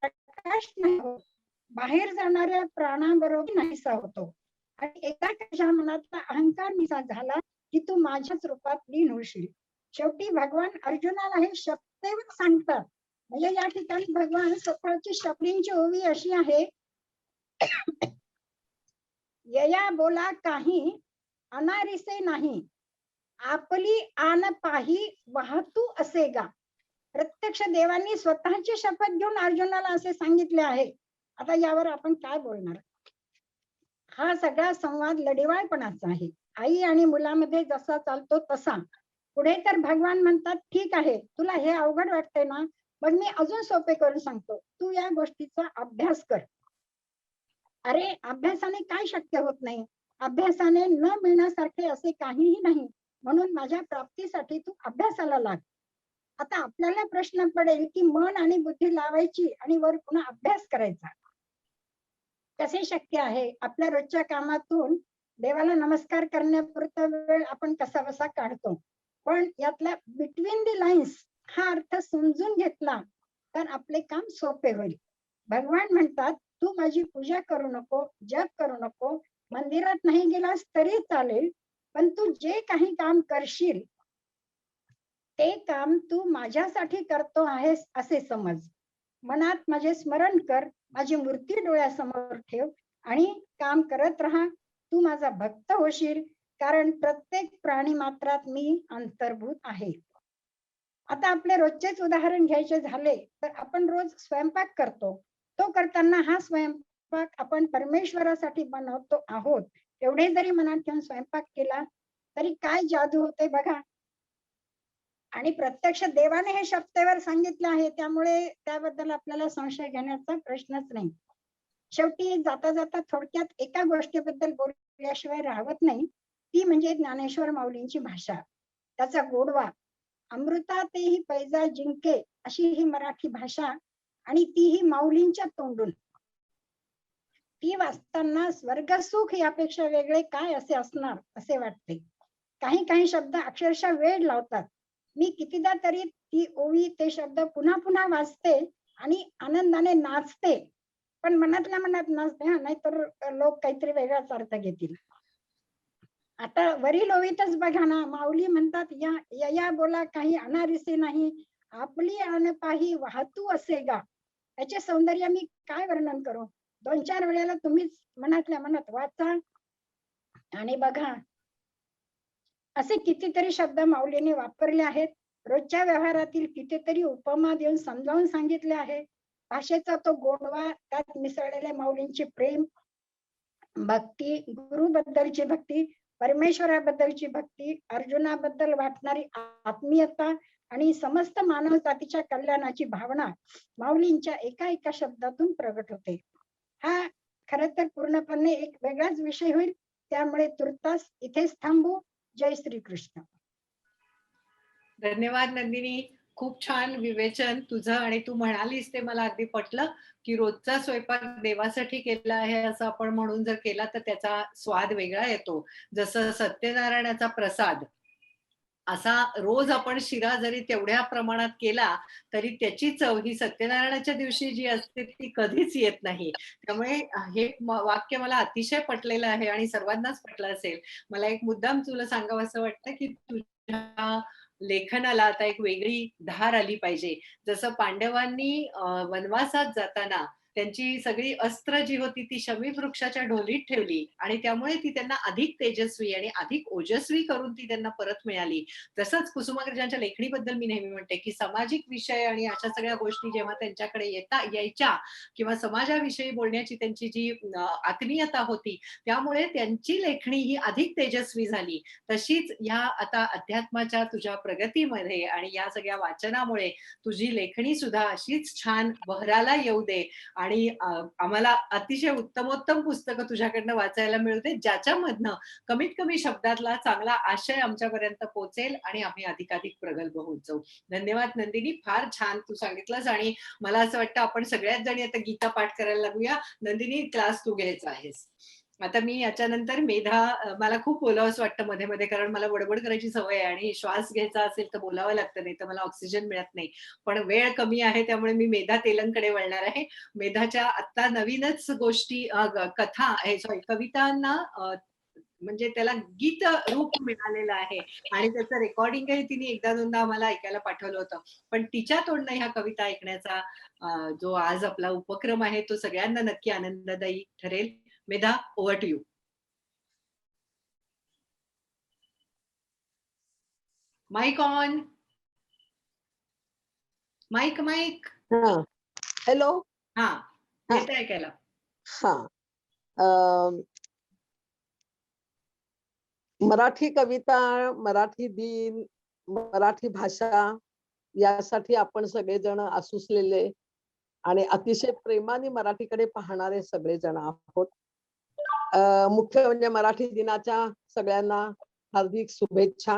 प्रकाश नाही होत, बाहेर जाणाऱ्या प्राणाबरोबर नाहीसा होतो आणि एका तुझ्या मनातला अहंकार निसा झाला की तू माझ्याच रूपात लीन होशील. शेवटी भगवान अर्जुनाला हे शब्देवर सांगतात. म्हणजे या ठिकाणी भगवान स्वतःची शब्दींची ओवी अशी आहे, यया बोला काही अनारिसे नाही, आपली आन पाही वाहतू असेगा. प्रत्यक्ष देवांनी स्वतःची शपथ घेऊन अर्जुनाला असे सांगितले आहे. आता यावर आपण काय बोलणार. हा सगळा संवाद लढिवाळपणाचा आहे. आई आणि मुलामध्ये जसा चालतो तसा. पुढे तर भगवान म्हणतात, ठीक आहे, तुला हे अवघड वाटतंय ना, मग मी अजून सोपे करून सांगतो, तू या गोष्टीचा अभ्यास कर. अरे अभ्यासाने काय शक्य होत नाही, अभ्यासाने न मिळण्यासारखे असे काहीही नाही, म्हणून माझ्या प्राप्तीसाठी तू अभ्यासाला लाग. आता आपल्याला प्रश्न पडेल की मन आणि बुद्धी लावायची आणि वर पुन्हा अभ्यास करायचा कसे शक्य आहे. आपल्या रोजच्या कामातून देवाला नमस्कार करण्यापुरता वेळ आपण कसा बसा काढतो, पण यातला बिटवीन दी लाईन्स हा अर्थ समजून घेतला तर आपले काम सोपे होईल. भगवान म्हणतात, तू माझी पूजा करू नको, जप करू नको, मंदिरात नाही गेलास तरी चालेल, पण तू जे काही काम करशील ते काम तू माझ्यासाठी करतो आहेस असे समज. मनात माझे स्मरण कर, माझी मूर्ती डोळ्यासमोर ठेव आणि काम करत राहा. तू माझा भक्त होशील, कारण प्रत्येक प्राणी मात्रात मी अंतर्भूत आहे. आता आपले रोजचेच उदाहरण घ्यायचे झाले तर आपण रोज स्वयंपाक करतो. तो करताना हा स्वयंपाक आपण परमेश्वरासाठी बनवतो आहोत. एवढे जरी मनात ठेवून स्वयंपाक केला तरी काय जादू होते बघा. आणि प्रत्यक्ष देवाने हे शब्देवर सांगितले आहे, त्यामुळे त्याबद्दल आपल्याला संशय घेण्याचा प्रश्नच नाही. शेवटी जाता जाता थोडक्यात एका गोष्टीबद्दल बोलल्याशिवाय राहत नाही, ती म्हणजे ज्ञानेश्वर माऊलींची भाषा, त्याचा गोडवा. अमृता तेही पैजा जिंके अशी ही मराठी भाषा, आणि तीही माऊलींच्या तोंडून. ती वाचताना स्वर्गसुख यापेक्षा वेगळे काय असे असणार असे वाटते. काही काही शब्द अक्षरशः वेळ लावतात. मी कितीदा तरी ती ओवी ते शब्द पुन्हा पुन्हा वाचते आणि आनंदाने नाचते, पण मनातल्या मनात नाचते हा, नाहीतर लोक काहीतरी वेगळाच अर्थ घेतील. आता वरील ओवीतच बघा ना, माऊली म्हणतात, या बोला काही अनारिसे नाही, आपली आन पाही वाहतू असे गा. त्याचे सौंदर्य मी काय वर्णन करू? 2-4 वेळेला तुम्हीच मनातल्या मनात वाचा आणि बघा. असे कितीतरी शब्द माऊलीने वापरले आहेत. रोजच्या व्यवहारातील कितीतरी उपमा देऊन समजावून सांगितले आहे. भाषेचा तो गोडवा, त्यात मिसळलेले माऊलींचे प्रेम, भक्ती, गुरुबद्दलची भक्ती, परमेश्वराबद्दलची भक्ती, अर्जुनाबद्दल वाटणारी आत्मीयता आणि समस्त मानव जातीच्या कल्याणाची भावना माऊलींच्या एका एका शब्दातून प्रगट होते. हा खरं तर पूर्णपणे एक वेगळाच विषय होईल. त्यामुळे तुर्तास इथेच थांबू. जय श्री कृष्ण. धन्यवाद नंदिनी. खूप छान विवेचन तुझं, आणि तू म्हणालीस ते मला अगदी पटलं की रोजचा स्वयंपाक देवासाठी केला आहे असं आपण म्हणून जर केला तर त्याचा स्वाद वेगळा येतो. जसं सत्यनारायणाचा प्रसाद असा रोज आपण शिरा जरी तेवढ्या प्रमाणात केला तरी त्याची चव ही सत्यनारायणाच्या दिवशी जी असते ती कधीच येत नाही. त्यामुळे हे वाक्य मला अतिशय पटलेलं आहे आणि सर्वांनाच पटलं असेल. मला एक मुद्दाम तुला सांगावं असं वाटतं की तुझ्या लेखनाला आता एक वेगळी धार आली पाहिजे. जसं पांडवांनी वनवासात जाताना त्यांची सगळी अस्त्र जी होती ती शमी वृक्षाच्या ढोलीत ठेवली आणि त्यामुळे ती त्यांना अधिक तेजस्वी आणि अधिक ओजस्वी करून ती त्यांना परत मिळाली. तसंच कुसुमाग्रजांच्या लेखणीबद्दल मी नेहमी म्हणते की सामाजिक विषय आणि अशा सगळ्या गोष्टी जेव्हा त्यांच्याकडे यायच्या किंवा समाजाविषयी बोलण्याची त्यांची जी आत्मीयता होती त्यामुळे त्यांची लेखणी ही अधिक तेजस्वी झाली. तशीच या आता अध्यात्माच्या तुझ्या प्रगतीमध्ये आणि या सगळ्या वाचनामुळे तुझी लेखणी सुद्धा अशीच छान बहराला येऊ दे आणि आम्हाला अतिशय उत्तमोत्तम पुस्तकं तुझ्याकडनं वाचायला मिळू दे, ज्याच्यामधनं कमीत कमी शब्दातला चांगला आशय आमच्यापर्यंत पोहोचेल आणि आम्ही अधिकाधिक प्रगल्भ होत जाऊ. धन्यवाद नंदिनी. फार छान तू सांगितलंस आणि मला असं वाटतं आपण सगळ्याच जणी आता गीता पाठ करायला लागूया. नंदिनी, क्लास तू घ्यायचा आहेस. आता मी याच्यानंतर मेधा, मला खूप बोलावंसं वाटतं मध्ये मध्ये, कारण मला बडबड करायची सवय आहे आणि श्वास घ्यायचा असेल तर बोलावं लागतं, नाही तर मला ऑक्सिजन मिळत नाही. पण वेळ कमी आहे त्यामुळे मी मेधा तेलंगकडे वळणार आहे. मेधाच्या आता नवीनच गोष्टी, कथा सॉरी कवितांना म्हणजे त्याला गीत रूप मिळालेलं आहे आणि त्याचं रेकॉर्डिंगही तिने एकदा दोनदा आम्हाला ऐकायला पाठवलं होतं. पण तिच्या तोंडनं ह्या कविता ऐकण्याचा जो आज आपला उपक्रम आहे तो सगळ्यांना नक्की आनंददायी ठरेल. Medha, over to you. Mic on. Mic. Hello. हा, येतं ऐकायला. मराठी कविता, मराठी दिन, मराठी भाषा यासाठी आपण सगळेजण आसुसलेले आणि अतिशय प्रेमाने मराठीकडे पाहणारे सगळेजण आहोत. मुख्य म्हणजे मराठी दिनाच्या सगळ्यांना हार्दिक शुभेच्छा.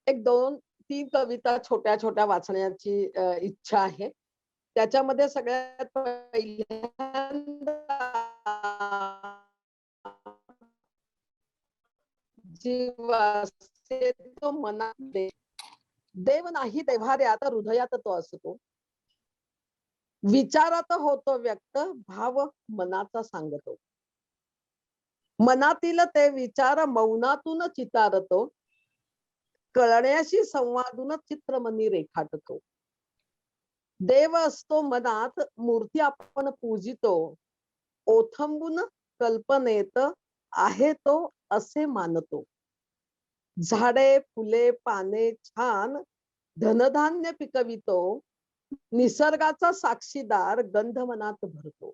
एक 2-3 कविता छोट्या छोट्या वाचण्याची इच्छा आहे. त्याच्यामध्ये सगळ्यात पहिल्यांदा जीवाचे तो मनात देव नाही देव्हाऱ्यात हृदयात तो असतो. विचारात होतो व्यक्त भाव मनाचा सांगतो. मनातील ते विचार मौनातून चितारतो. कळण्याशी संवादून चित्रमनी रेखाटतो. देव असतो मनात मूर्ती आपण पूजितो. ओथंबून कल्पनेत आहे तो असे मानतो. झाडे फुले पाने छान धनधान्य पिकवितो. निसर्गाचा साक्षीदार गंध मनात भरतो.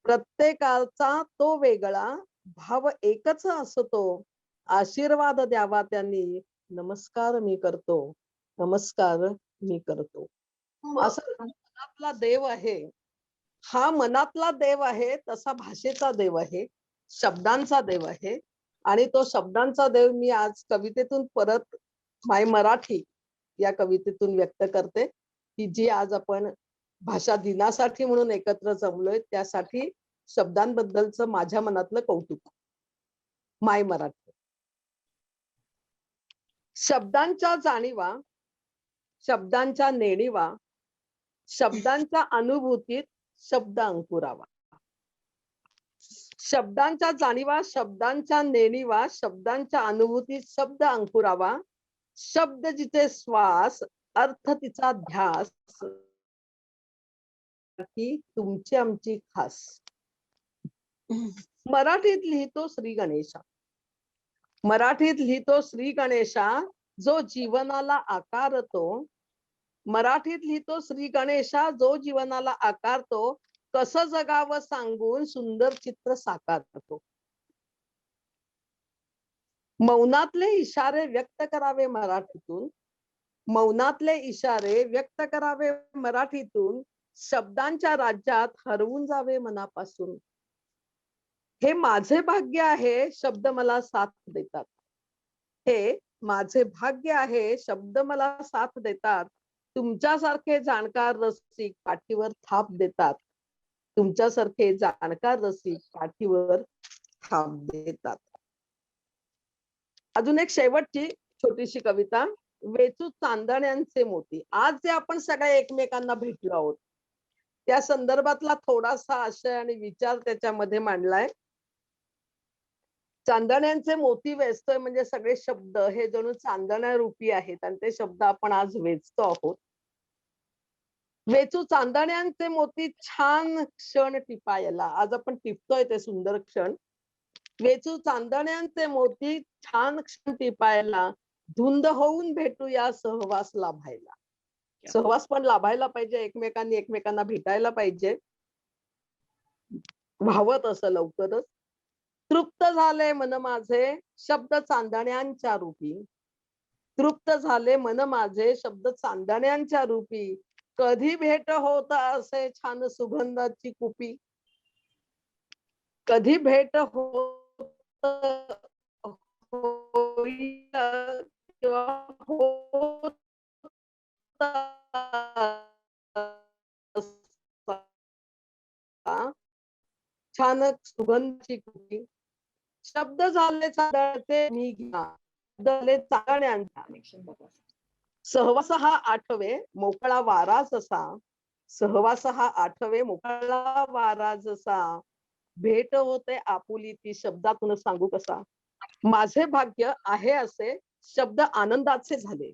प्रत्येकाचा तो वेगळा भाव एकच असतो. आशीर्वाद द्यावा त्यांनी नमस्कार मी करतो. नमस्कार मी करतो. असं मनातला देव आहे. हा मनातला देव आहे, तसा भाषेचा देव आहे, शब्दांचा देव आहे. आणि तो शब्दांचा देव मी आज कवितेतून परत माय मराठी या कवितेतून व्यक्त करते, की जी आज आपण भाषा दिनासाठी म्हणून एकत्र जमलोय, त्यासाठी शब्दांबद्दलचं माझ्या मनातलं कौतुक. माय मराठी. शब्दांच्या जाणीवा, शब्दांच्या नेणीवा, शब्दांच्या अनुभूतीत शब्द अंकुरावा. शब्दांच्या जाणीवा, शब्दांच्या नेणीवा, शब्दांच्या अनुभूतीत शब्द अंकुरावा. शब्द जिचे श्वास, अर्थ तिचा ध्यास, की तुमची आमची खास. मराठीत लिहितो श्री गणेशा. मराठीत लिहितो श्री गणेशा, जो जीवनाला आकारतो. मराठीत लिहितो श्री गणेशा, जो जीवनाला आकारतो. कसं जगावं सांगून सुंदर चित्र साकारतो. मौनातले इशारे व्यक्त करावे मराठीतून. मौनातले इशारे व्यक्त करावे मराठीतून. शब्दांच्या राज्यात हरवून जावे मनापासून. हे माझे भाग्य आहे, शब्द मला साथ देतात. हे माझे भाग्य आहे, शब्द मला साथ देतात. तुमच्यासारखे जाणकार रसिक पाठीवर थाप देतात. तुमच्यासारखे जाणकार रसिक पाठीवर थाप देतात. अजून एक शेवटची छोटीशी कविता. वेचू चांदण्यांचे मोती. आज जे आपण सगळे एकमेकांना भेटलो आहोत त्या संदर्भातला थोडासा आशय आणि विचार त्याच्यामध्ये मांडलाय. चांदण्यांचे मोती वेचतोय म्हणजे सगळे शब्द हे जणू चांदण्या रूपी आहेत आणि ते शब्द आपण आज वेचतो आहोत. वेचू चांदण्यांचे मोती छान क्षण टिपायला. आज आपण टिपतोय ते सुंदर क्षण. वेचू चांदण्यांचे मोती छान क्षण टिपायला. धुंद होऊन भेटूया सहवास लाभायला. सहवास पण लाभायला पाहिजे, एकमेकांनी एकमेकांना भेटायला पाहिजे. व्हावत असं लवकरच. तृप्त झाले मन माझे शब्द चांदण्यांच्या रूपी. तृप्त झाले मन माझे शब्द चांदण्यांच्या रूपी. कधी भेट होत असे छान सुगंधाची कुपी. कधी भेट होत होईल किंवा होत छान सुगंधाची कुपी. शब्द झाले चांदण्याचे मी घ्या. झाले चांदण्यांचा. सहवास हा आठवे मोकळा वारा जसा. सहवास हा आठवे मोकळा वारा जसा. भेट होते आपुली ती शब्दातून सांगू कसा. माझे भाग्य आहे असे शब्द आनंदाचे झाले.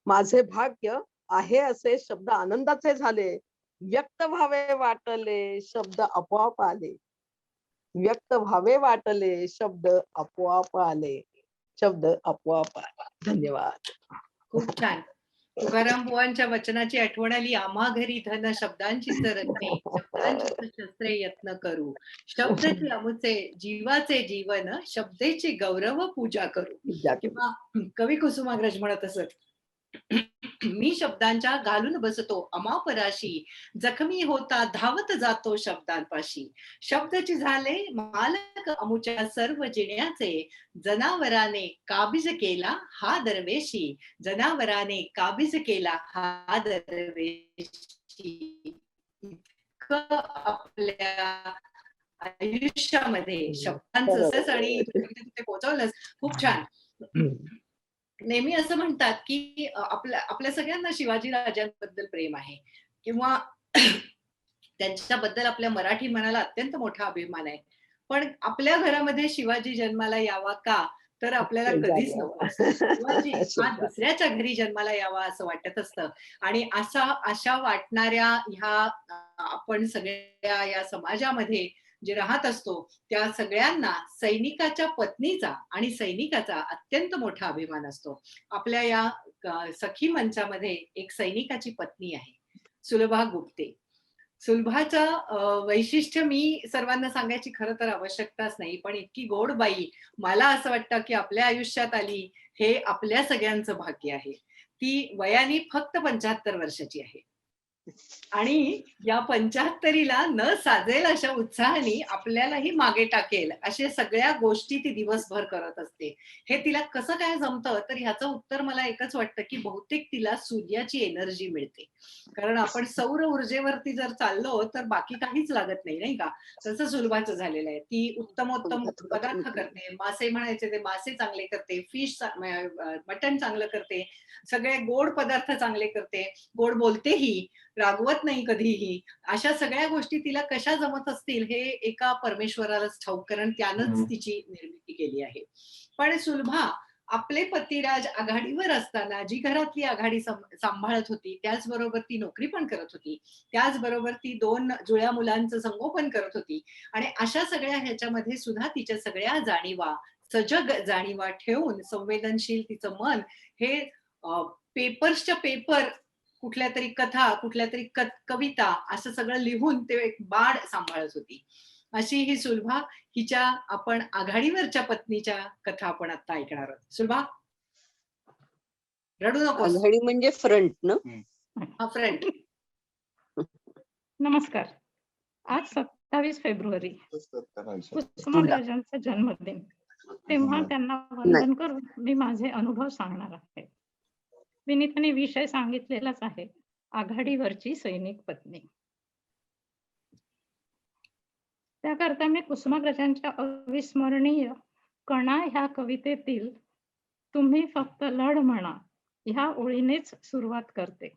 माझे भाग्य आहे असे शब्द आनंदाचे झाले. व्यक्त व्हावे वाटले शब्द आपोआप आले. व्यक्त व्हावे वाटले शब्द आपोआप आले. शब्द आपोआप आले. धन्यवाद. खूप छान. तुकाराम बुवांच्या वचनाची आठवण आली. आम्हा घरी धन शब्दांची रत्ने. शब्दांची शस्त्रे यत्न करू. शब्दचे अमुचे जीवाचे जीवन. शब्देची गौरव पूजा करू. किंवा कवी कुसुमाग्रज म्हणत असत, मी शब्दांच्या घालून बसतो अमापराशी. जखमी होता धावत जातो शब्दांपाशी. शब्दाची झाले मालक अमुच्या सर्व जिण्याचे. जनावराने काबीज केला हा दरवेशी. जनावराने काबीज केला हा दरवेशी. इतकं आपल्या आयुष्यामध्ये शब्दांचं असंच आणि ते पोहोचवलंच. खूप छान. नेहमी असं म्हणतात की आपल्या सगळ्यांना शिवाजी राजांबद्दल प्रेम आहे किंवा त्यांच्याबद्दल आपल्या मराठी मनाला अत्यंत मोठा अभिमान आहे. पण आपल्या घरामध्ये शिवाजी जन्माला यावा का, तर आपल्याला कधीच नको. शिवाजी हा दुसऱ्याच्या घरी जन्माला यावा असं वाटत असतं. आणि अशा वाटणाऱ्या ह्या आपण सगळ्या या समाजामध्ये जे राहत असतो त्या सगळ्यांना सैनिकाच्या पत्नीचा आणि सैनिकाचा अत्यंत मोठा अभिमान असतो. आपल्या या सखी मंचामध्ये एक सैनिकाची पत्नी आहे, सुलभा गुप्ते. सुलभाचं वैशिष्ट्य मी सर्वांना सांगायची खरं तर आवश्यकताच नाही, पण इतकी गोड बाई मला असं वाटतं की आपल्या आयुष्यात आली हे आपल्या सगळ्यांचं भाग्य आहे. ती वयाने फक्त 75 वर्षाची आहे आणि या 75ला न साजेल अशा उत्साहाने आपल्यालाही मागे टाकेल अशा सगळ्या गोष्टी ती दिवसभर करत असते. हे तिला कसं काय जमतं, तर ह्याचं उत्तर मला एकच वाटतं की बहुतेक तिला सूर्याची एनर्जी मिळते. कारण आपण सौर ऊर्जेवरती जर चाललो तर बाकी काहीच लागत नाही, नाही का? तसं सुलभाचं झालेलं आहे. ती उत्तमोत्तम पदार्थ करते. मासे म्हणायचे ते मासे चांगले करते, फिश मटण चांगलं करते, सगळे गोड पदार्थ चांगले करते, गोड बोलतेही, रागवत नाही कधीही. अशा सगळ्या गोष्टी तिला कशा जमत असतील हे एका परमेश्वरालाच ठाऊक, कारण त्यानंच तिची निर्मिती केली आहे. पण सुलभा आपले पतिराज आघाडीवर असताना जी घरातली आघाडी सांभाळत होती, त्याचबरोबर ती नोकरी पण करत होती, त्याचबरोबर ती 2 जुळ्या मुलांचं संगोपन करत होती आणि अशा सगळ्या ह्याच्यामध्ये सुद्धा तिच्या सगळ्या जाणीवा, सजग जाणीवा ठेवून संवेदनशील तिचं मन हे पेपर्सच्या पेपर, कुठल्यातरी कथा, कुठल्यातरी कविता असं सगळं लिहून ते एक बाड सांभाळत होती. अशी ही सुलभा हिच्या आपण आघाडीवरच्या पत्नीच्या कथा आपण आता ऐकणार आहोत. सुलभा, रडू नकोस. आघाडी म्हणजे फ्रंट ना? हा, फ्रंट. नमस्कार. आज 27 फेब्रुवारी कुसुमाग्रजांचा जन्मदिन. तेव्हा त्यांना वंदन करून मी माझे अनुभव सांगणार आहे. विनीताने विषय सांगितलेलाच आहे, आघाडीवरची सैनिक पत्नी. त्याकरता मी कुसुमाग्रजांच्या अविस्मरणीय कणा ह्या कवितेतील तुम्ही फक्त लढ म्हणा ह्या ओळीनेच सुरुवात करते.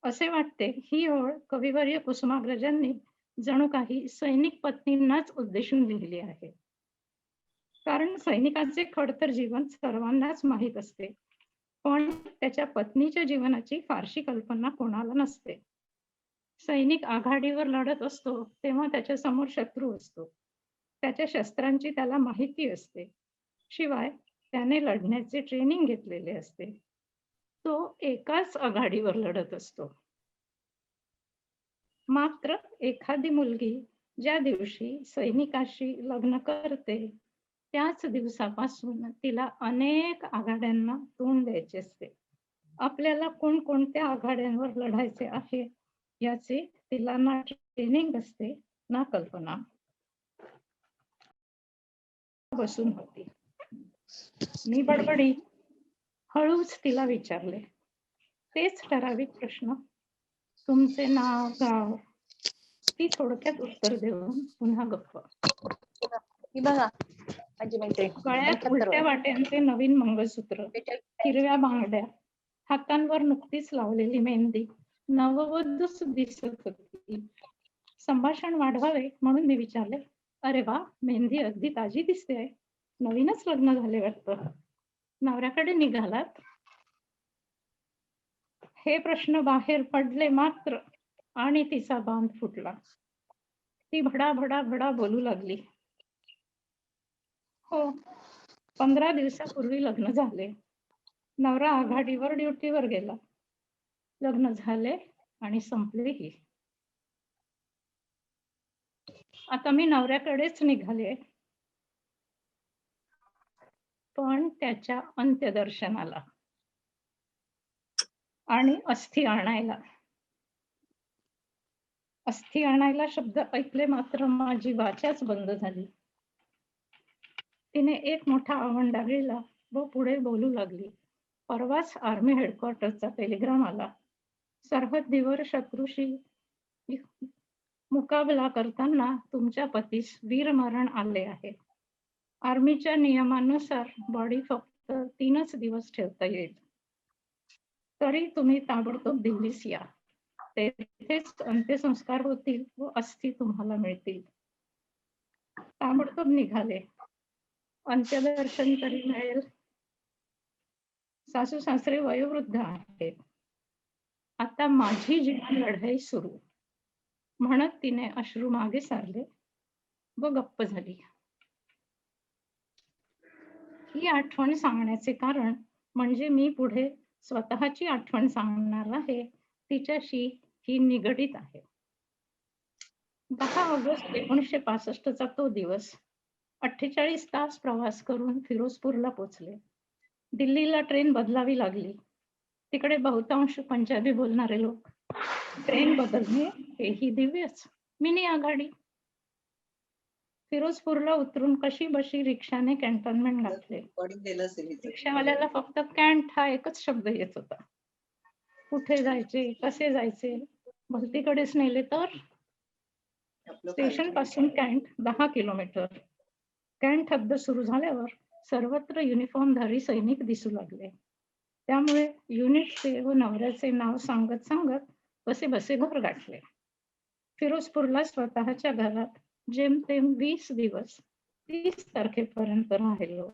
असे वाटते ही ओळ कविवर्य कुसुमाग्रजांनी जणू काही सैनिक पत्नींनाच उद्देशून लिहिली आहे. कारण सैनिकाचे खडतर जीवन सर्वांनाच माहीत असते, पण त्याच्या पत्नीच्या जीवनाची फारशी कल्पना कोणाला नसते. सैनिक आघाडीवर लढत असतो तेव्हा त्याच्या समोर शत्रू असतो. त्याच्या शस्त्रांची त्याला माहिती असते. शिवाय त्याने लढण्याचे ट्रेनिंग घेतलेले असते. तो एकाच आघाडीवर लढत असतो. मात्र एखादी मुलगी ज्या दिवशी सैनिकाशी लग्न करते त्याच दिवसापासून तिला अनेक आघाड्यांना तोंड द्यायचे असते. आपल्याला कोणकोणत्या आघाड्यांवर लढायचे आहे याचे तिला ना ट्रेनिंग असते ना कल्पना. बसून होती. मी बडबडी हळूच तिला विचारले तेच ठराविक प्रश्न, तुमचे नाव, गाव. ती थोडक्यात उत्तर देऊन पुन्हा गप्प. गळ्यात उलट्या वाट्यांचे नवीन मंगळसूत्र, हिरव्या बांगड्या, हातांवर नुकतीच लावलेली मेहंदी नववधूच दिसत होती. संभाषण वाढवावे म्हणून मी विचारले, अरे वा, मेहंदी अगदी ताजी दिसते. नवीनच लग्न झाले वाटतं. नवऱ्याकडे निघालात? हे प्रश्न बाहेर पडले मात्र आणि तिचा बांध फुटला. ती भडा भडा भडा बोलू लागली. हो, 15 दिवसापूर्वी लग्न झाले. नवरा आघाडीवर ड्युटीवर गेला. लग्न झाले आणि संपलेही. आता मी नवऱ्याकडेच निघाले, पण त्याच्या अंत्यदर्शनाला आणि अस्थी आणायला. अस्थी आणायला शब्द ऐकले मात्र माझी वाचाच बंद झाली. तिने एक मोठा आवंडा लिहिला व पुढे बोलू लागली. परवाच आर्मी हेडक्वार्टरचा टेलिग्राम आला. सरहद्दीवर शत्रूशी मुकाबला करताना तुमच्या पतीस वीरमरण आले आहे. आर्मीच्या नियमानुसार बॉडी फक्त 3च दिवस ठेवता येईल. तरी तुम्ही ताबडतोब दिल्लीस या. तेथेच अंत्यसंस्कार होतील व अस्थी तुम्हाला मिळतील. ताबडतोब निघाले. अंत्यदर्शन तरी मिळेल. सासू सासरे वयोवृद्ध आहेत. आता माझी जीवन लढाई सुरू म्हणत तिने अश्रू मागे सारले व गप्प झाली. ही आठवण सांगण्याचे कारण म्हणजे मी पुढे स्वतःची आठवण सांगणार आहे, तिच्याशी ही निगडीत आहे. 10 ऑगस्ट 1965चा तो दिवस. 48 तास प्रवास करून फिरोजपूरला पोचले. दिल्लीला ट्रेन बदलावी लागली. तिकडे बहुतांश पंजाबी बोलणारे लोक. ट्रेन बदलणे हेही दिव्यच. मिनी आघाडी. फिरोजपूरला उतरून कशी बशी रिक्षाने कॅन्टोन्मेंट गाठले. रिक्षावाल्याला फक्त कॅन्ट हा एकच शब्द येत होता. कुठे जायचे, कसे जायचे, भलतीकडेच नेले तर. स्टेशन पासून कॅन्ट 10 किलोमीटर. कॅन्ट हद्द सुरू झाल्यावर सर्वत्र युनिफॉर्मधारी सैनिक दिसू लागले. त्यामुळे युनिटचे व नवऱ्याचे नाव सांगत सांगत बसे बसे घर गाठले. फिरोजपूरला स्वतःच्या घरात जेमतेम 20 दिवस 30 तारखेपर्यंत राहिलो.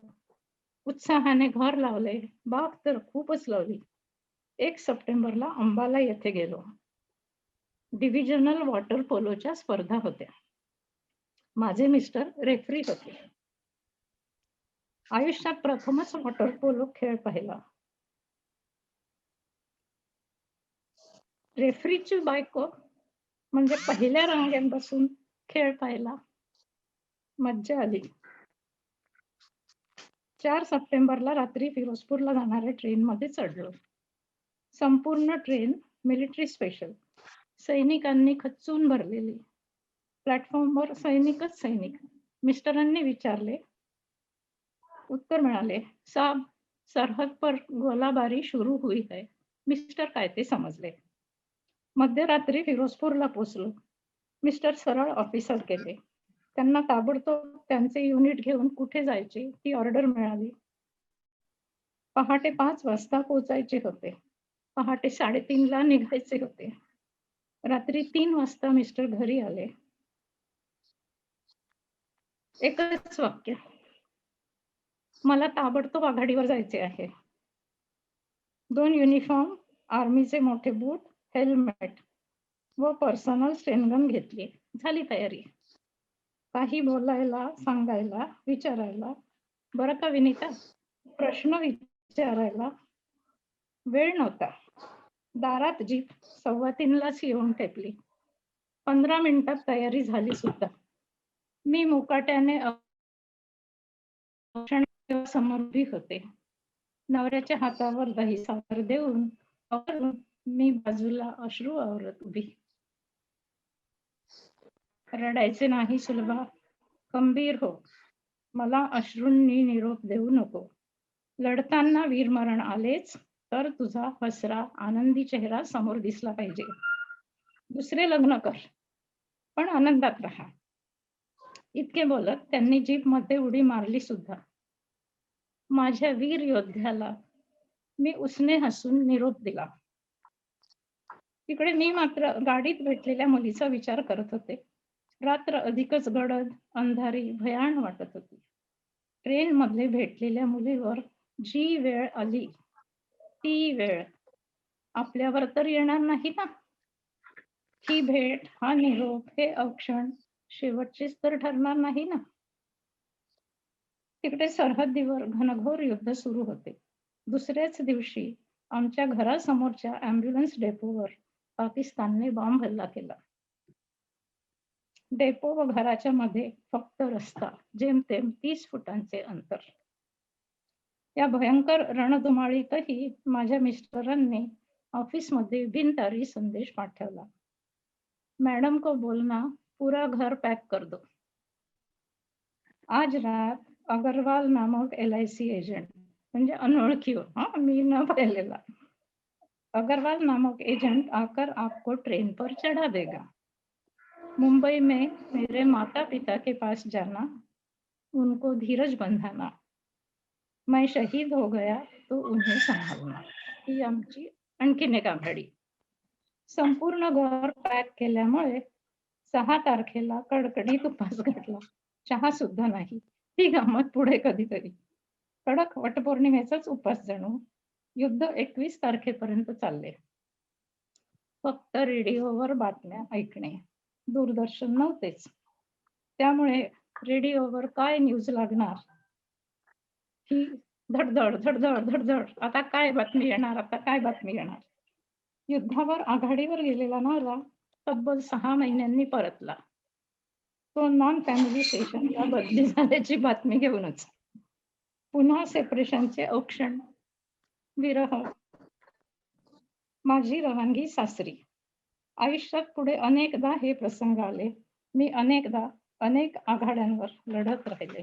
उत्साहाने घर लावले, बाग तर खूपच लावली. 1 सप्टेंबरला अंबाला येथे गेलो. डिव्हिजनल वॉटर पोलोच्या स्पर्धा होत्या. माझे मिस्टर रेफरी होते. आयुष्यात प्रथमच वॉटर पोलो खेळ पाहिला. रेफरीची बायको म्हणजे पहिल्या रांगेत बसून खेळ पाहिला. मज्जा आली. 4 सप्टेंबरला रात्री फिरोजपूरला जाणाऱ्या ट्रेनमध्ये चढलो. संपूर्ण ट्रेन मिलिटरी स्पेशल, सैनिकांनी खच्चून भरलेली. प्लॅटफॉर्मवर सैनिकच सैनिक. मिस्टरांनी विचारले, उत्तर मिळाले, साहब सरहद पर गोलाबारी शुरू हुई है. मिस्टर काय ते समजले. मध्यरात्री फिरोजपूरला पोचलो. मिस्टर सरळ ऑफिसर गेले. त्यांना ताबडतोब त्यांचे युनिट घेऊन कुठे जायचे ती ऑर्डर मिळाली. पहाटे 5 वाजता पोचायचे होते. पहाटे 3:30ला निघायचे होते. रात्री 3 वाजता मिस्टर घरी आले. एकच वाक्य, मला ताबडतोब आघाडीवर जायचे आहे. 2 युनिफॉर्म, आर्मीचे मोठे बूट, हेल्मेट व पर्सनल स्टेनगन घेतली. झाली तयारी. काही बोलायला, सांगायला, विचारायला, बरं का विनीता, प्रश्न विचारायला वेळ नव्हता. दारात जीप 2:15लाच येऊन टेपली. 15 मिनिटात तयारी झाली सुद्धा. मी मुकाट्याने समोर उभी होते. नवऱ्याच्या हातावर दही साखर देऊन मी बाजूला अश्रू आवरत उभी. रडायचे नाही सुलभा, खंबीर हो. मला अश्रूंनी निरोप देऊ नको. लढताना वीरमरण आलेच तर तुझा हसरा आनंदी चेहरा समोर दिसला पाहिजे. दुसरे लग्न कर, पण आनंदात राहा. इतके बोलत त्यांनी जीप मध्ये उडी मारली सुद्धा. माझ्या वीर योद्ध्याला मी उसने हसून निरोप दिला. तिकडे मी मात्र गाडीत भेटलेल्या मुलीचा विचार करत होते. रात्र अधिकच गडद, अंधारी, भयाण वाटत होती. ट्रेन मध्ये भेटलेल्या मुलीवर जी वेळ आली ती वेळ आपल्यावर तर येणार नाही ना. ही भेट, हा निरोप, हे अवक्षण शेवटचेच तर ठरणार नाही ना. तिकडे सरहद्दीवर घनघोर युद्ध सुरू होते. दुसऱ्याच दिवशी आमच्या घरासमोरच्या ॲम्ब्युलन्स डेपोवर पाकिस्तानने बॉम्ब हल्ला केला. डेपो व घराच्या मध्ये फक्त रस्ता, जेमतेम 30 फुटांचे अंतर. या भयंकर रणधुमाळीतही माझ्या मिस्टरांनी ऑफिसमध्ये बिनतारी संदेश पाठवला. मैडम को बोलना पूरा घर पैक कर दो. आज रात अग्रवाल नामक LIC एजेंट, म्हणजे अनोळखी हो, मी न पाहिलेला, अग्रवाल नामक एजेंट आकर आपको ट्रेन पर चढ़ा देगा. मुंबई में मेरे माता पिता के पास जाना, उनको धीरज बंधाना. मैं शहीद हो गया तो उन्हें संभालना. ही आमची आणखीन एक आघाडी. संपूर्ण घर पॅक केल्यामुळे 6 तारखेला कडकडीत उपास घातला. चहा सुद्धा नाही. ही गंमत पुढे कधीतरी. कडक वटपौर्णिमेचाच उपास जणू. युद्ध 21 तारखेपर्यंत चालले. फक्त रेडिओवर बातम्या ऐकणे. दूरदर्शन नव्हतेच. त्यामुळे रेडिओवर काय न्यूज लागणार ही धडधड धडधड धडधड. आता काय बातमी येणार, आता काय बातमी येणार. युद्धावर आघाडीवर गेलेला नवरा तब्बल 6 महिन्यांनी परतला. तो नॉन फॅमिली स्टेशनला बदली झाल्याची बातमी घेऊनच. पुन्हा सेपरेशनचे औक्षण, विरह, माझी रवानगी सासरी. आयुष्यात पुढे अनेकदा हे प्रसंग आले. मी अनेकदा अनेक आघाड्यांवर लढत राहिले.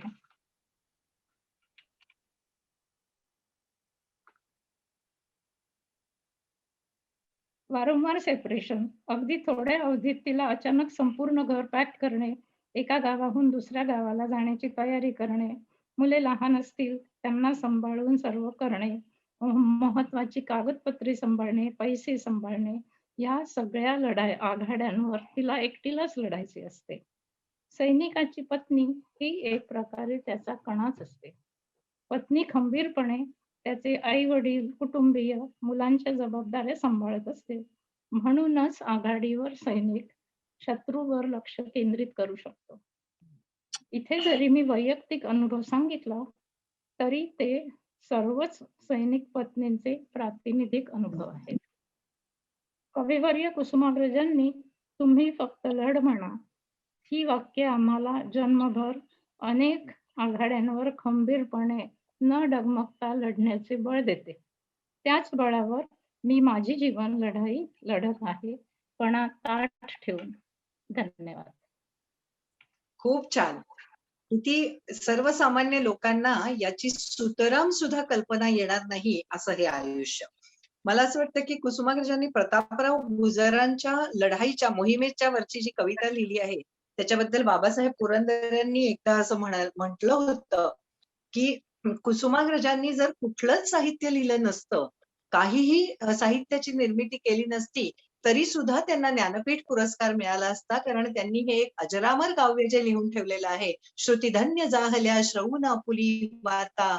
वारंवार सेपरेशन, अगदी थोड्या अवधीत तिला अचानक संपूर्ण घर पॅक करणे, एका गावाहून दुसऱ्या गावाला जाण्याची तयारी करणे, मुले लहान असतील त्यांना सांभाळून सर्व करणे, महत्वाची कागदपत्रे सांभाळणे, पैसे सांभाळणे, या सगळ्या आघाड्यांवर तिला एकटीलाच लढायचे असते. सैनिकाची पत्नी ही एक प्रकारे त्याचा कणाच असते. पत्नी खंबीरपणे त्याचे आई वडील, कुटुंबीय, मुलांच्या जबाबदाऱ्या सांभाळत असते. म्हणूनच आघाडीवर सैनिक शत्रूवर लक्ष केंद्रित करू शकतो. इथे जरी मी वैयक्तिक अनुभव सांगितला तरी ते सर्वच सैनिक पत्नींचे प्रातिनिधिक अनुभव आहेत. कविवर्य कुसुमाग्रजांनी तुम्ही फक्त लढ म्हणा ही वाक्य आम्हाला जन्मभर अनेक आघाड्यांवर खंबीरपणे न डगमगता लढण्याचे बळ देते. त्याच बळावर मी माझी जीवन लढाई लढत आहे, पणा ताठ ठेवून. धन्यवाद. खूप छान. किती सर्वसामान्य लोकांना याची सुतराम सुद्धा कल्पना येणार नाही असं हे आयुष्य. मला असं वाटतं की कुसुमाग्रजांनी प्रतापराव गुजरांच्या लढाईच्या मोहिमेच्या वरची जी कविता लिहिली आहे त्याच्याबद्दल बाबासाहेब पुरंदरे यांनी एकदा असं म्हटलं होतं की कुसुमाग्रजांनी जर कुठलंच साहित्य लिहिलं नसतं, काहीही साहित्याची निर्मिती केली नसती, तरी सुद्धा त्यांना ज्ञानपीठ पुरस्कार मिळाला असता. कारण त्यांनी हे एक अजरामर काव्य जे लिहून ठेवलेलं आहे, श्रुतिधन्य जाहल्या श्रवून आपुली वार्ता,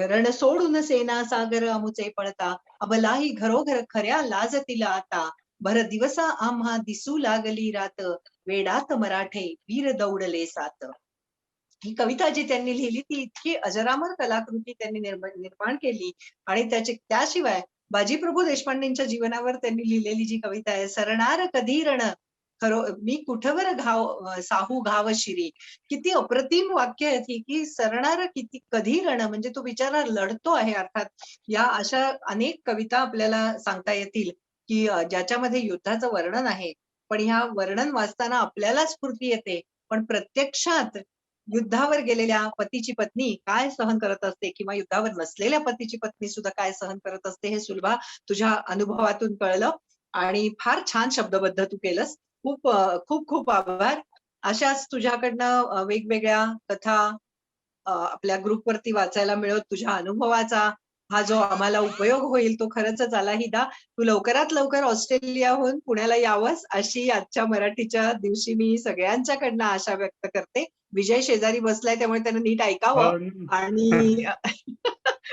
रण सोडून सेना सागर अमुचे पळता, अबलाही घरोघर खऱ्या लाजतील आता, भर दिवसा आम्हा दिसू लागली रात, वेडात मराठे वीर दौडले सात. ही कविता जी त्यांनी लिहिली ती इतकी अजरामर कलाकृती त्यांनी निर्माण केली. आणि त्याशिवाय बाजीप्रभू देशपांडेंच्या जीवनावर त्यांनी लिहिलेली जी कविता आहे, सरणार कधी रण खरो मी कुठवर साहू घाव शिरी, किती अप्रतिम वाक्य आहेत ही, की सरणार किती कधी रण, म्हणजे तो बिचारा लढतो आहे. अर्थात या अशा अनेक कविता आपल्याला सांगता येतील की ज्याच्यामध्ये युद्धाचं वर्णन आहे, पण ह्या वर्णन वाचताना आपल्याला स्फूर्ती येते, पण प्रत्यक्षात युद्धावर गेलेल्या पतीची पत्नी काय सहन करत असते किंवा युद्धावर नसलेल्या पतीची पत्नी सुद्धा काय सहन करत असते हे सुलभा तुझ्या अनुभवातून कळलं. आणि फार छान शब्दबद्ध तू केलंस. खूप खूप खूप आभार. अशाच तुझ्याकडनं वेगवेगळ्या कथा आपल्या ग्रुपवरती वाचायला मिळत, तुझ्या अनुभवाचा हा जो आम्हाला उपयोग होईल तो खरंच झाला. हिदा, तू लवकरात लवकर ऑस्ट्रेलियाहून पुण्याला यावंस अशी आजच्या मराठीच्या दिवशी मी सगळ्यांच्याकडनं आशा व्यक्त करते. विजय शेजारी बसलाय त्यामुळे त्यानं नीट ऐकावं. आणि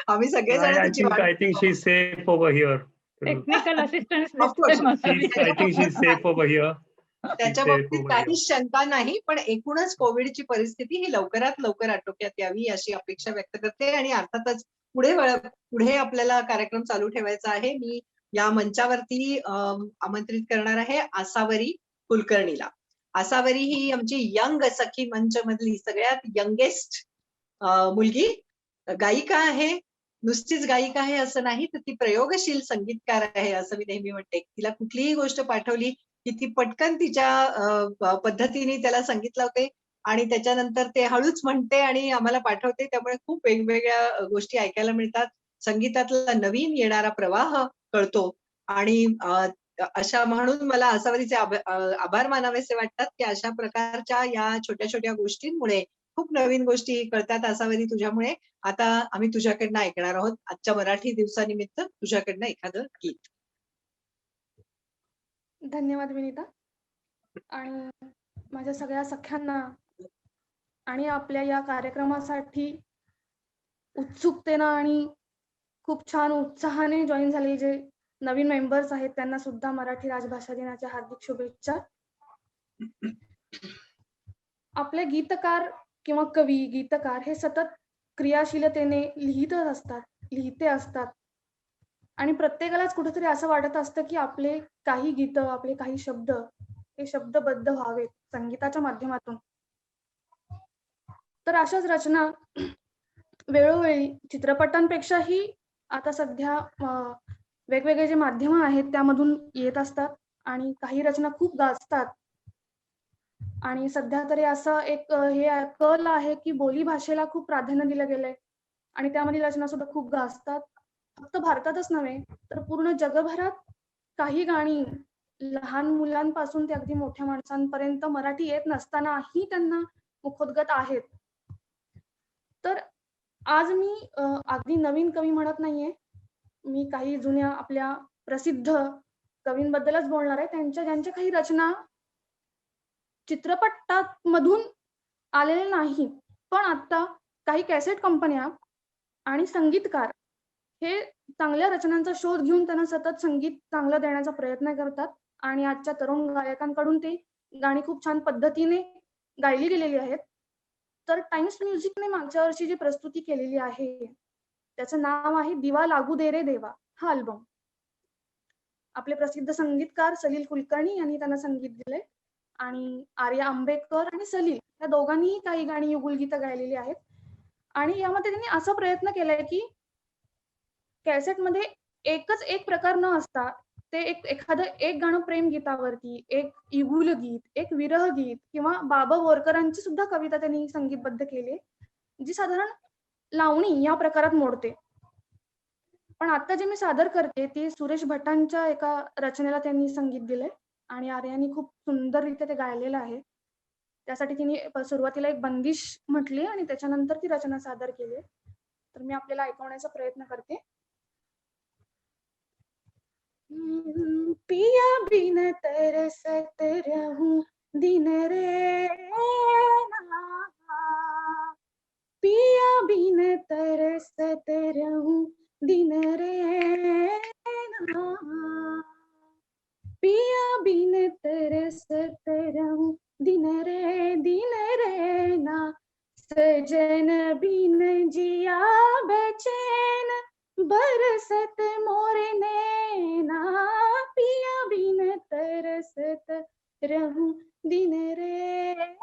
आम्ही सगळेजण त्याची वाट I think she's safe over here. Technical assistance I think she's safe over here. त्याच्या बाबतीत काहीच शंका नाही, पण एकूणच कोविडची परिस्थिती ही लवकरात लवकर आटोक्यात यावी अशी अपेक्षा व्यक्त करते. आणि अर्थातच पुढे आपल्याला कार्यक्रम चालू ठेवायचा आहे. मी या मंचावरती आमंत्रित करणार आहे आसावरी कुलकर्णीला. आसावरी ही आमची यंग सखी मंच मधली सगळ्यात यंगेस्ट मुलगी गायिका आहे. नुसतीच गायिका आहे असं नाही, तर ती प्रयोगशील संगीतकार आहे असं मी नेहमी म्हणते. तिला कुठलीही गोष्ट पाठवली की ती पटकन तिच्या पद्धतीने त्याला संगीत लावते आणि त्याच्यानंतर ते हळूच म्हणते आणि आम्हाला पाठवते. त्यामुळे खूप वेगवेगळ्या गोष्टी ऐकायला मिळतात. संगीतातला नवीन येणारा प्रवाह कळतो. आणि अशा म्हणून मला आसावरीचे आभार मानावेसे वाटतात की अशा प्रकारच्या या छोट्या छोट्या गोष्टींमुळे खूप नवीन गोष्टी कळतात. आसावरी तुझ्यामुळे. आता आम्ही तुझ्याकडनं ऐकणार आहोत आजच्या मराठी दिवसानिमित्त तुझ्याकडनं एखादं गीत. धन्यवाद विनीता. आणि माझ्या सगळ्या सख्यांना आणि आपल्या या कार्यक्रमासाठी उत्सुकतेनं आणि खूप छान उत्साहाने जॉईन झालेले जे नवीन मेंबर्स आहेत त्यांना सुद्धा मराठी राजभाषा दिनाच्या हार्दिक शुभेच्छा. आपले गीतकार किंवा कवी गीतकार हे सतत क्रियाशीलतेने लिहिते असतात आणि प्रत्येकालाच कुठेतरी असं वाटत असतं की आपले काही गीतं, आपले काही शब्द हे शब्दबद्ध व्हावेत संगीताच्या माध्यमातून. तर अशाच रचना वेळोवेळी चित्रपटांपेक्षाही आता सध्या वेगवेगळे जे माध्यम आहेत त्यामधून येत असतात आणि काही रचना खूप गाजतात. आणि सध्या तरी असं एक हे कल आहे की बोली भाषेला खूप प्राधान्य दिलं गेलंय आणि त्यामध्ये रचना सुद्धा खूप गाजतात. फक्त भारतातच नव्हे तर पूर्ण जगभरात काही गाणी लहान मुलांपासून ते अगदी मोठ्या माणसांपर्यंत मराठी येत नसतानाही त्यांना मुखोद्गत आहेत. तर आज मी अगदी नवीन कवी म्हणत नाहीये, मी काही जुन्या आपल्या प्रसिद्ध कवींबद्दलच बोलणार आहे. ज्यांच्या काही रचना चित्रपटात मधून आलेल्या नाहीत पण आता काही कॅसेट कंपन्या आणि संगीतकार हे चांगल्या रचनांचा शोध घेऊन त्यांना सतत संगीत चांगलं देण्याचा प्रयत्न करतात आणि आजच्या तरुण गायकांकडून ती गाणी खूप छान पद्धतीने गायली गेलेली आहेत. तर टाइम्स म्युझिकने मागच्या वर्षी जी प्रस्तुती केलेली आहे त्याचं नाव आहे दिवा लागू दे रे देवा हा अल्बम. आपले प्रसिद्ध संगीतकार सलील कुलकर्णी यांनी त्यांना संगीत दिले आणि आर्या आंबेकर आणि सलील या दोघांनीही काही गाणी युगुलगीतं गायलेली आहेत. आणि यामध्ये त्यांनी असा प्रयत्न केलाय की कॅसेटमध्ये एकच एक प्रकार न असता ते एखादं एक गाणं प्रेम गीतावरती, एक इगुल गीत, एक विरह गीत किंवा बाबा बोरकरांची सुद्धा कविता त्यांनी संगीतबद्ध केली जी साधारण लावणी या प्रकारात मोडते. पण आता जे मी सादर करते ती सुरेश भटांच्या एका रचनेला त्यांनी संगीत दिलंय आणि आर्यानी खूप सुंदररीत्या ते गायलेलं आहे. त्यासाठी तिने सुरुवातीला एक बंदिश म्हटली आणि त्याच्यानंतर ती रचना सादर केली. तर मी आपल्याला ऐकवण्याचा प्रयत्न करते. पिया बिन तरसत रहूं दिन रैना, पिया बिन तरसत रहूं दिन रैना, पिया बिन तरसत रहूं दिन रैना, सजन बिन जिया बेचैन बरसत मोरे नैना, पिया बिन तरसत रहूं दिन रैना,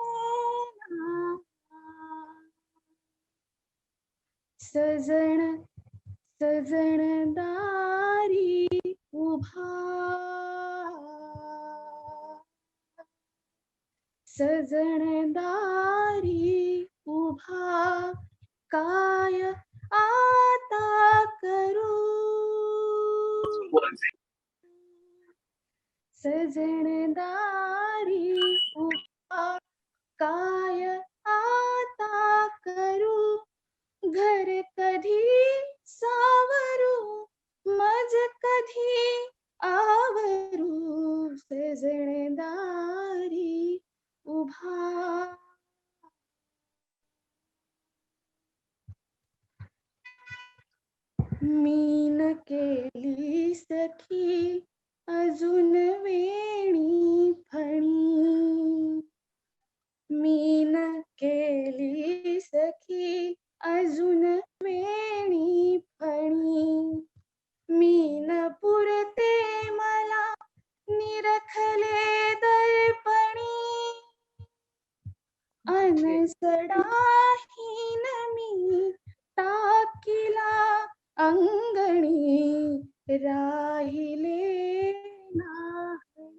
सजन सजन दारी उभा, सजन दारी उभा, काय आता करू, सजन दारी उभा, काय आता करू, घर कधी सावरू, मज कधी आवरू, सजन दारी उभा. मीन केली सखी अजून वेणी फणी, मीन केली सखी अजून वेणी फणी, मीन पुरते मला निरखले दर्पणी, अनसडाहीन मी टाकिला अंगणी, राहिले नाही,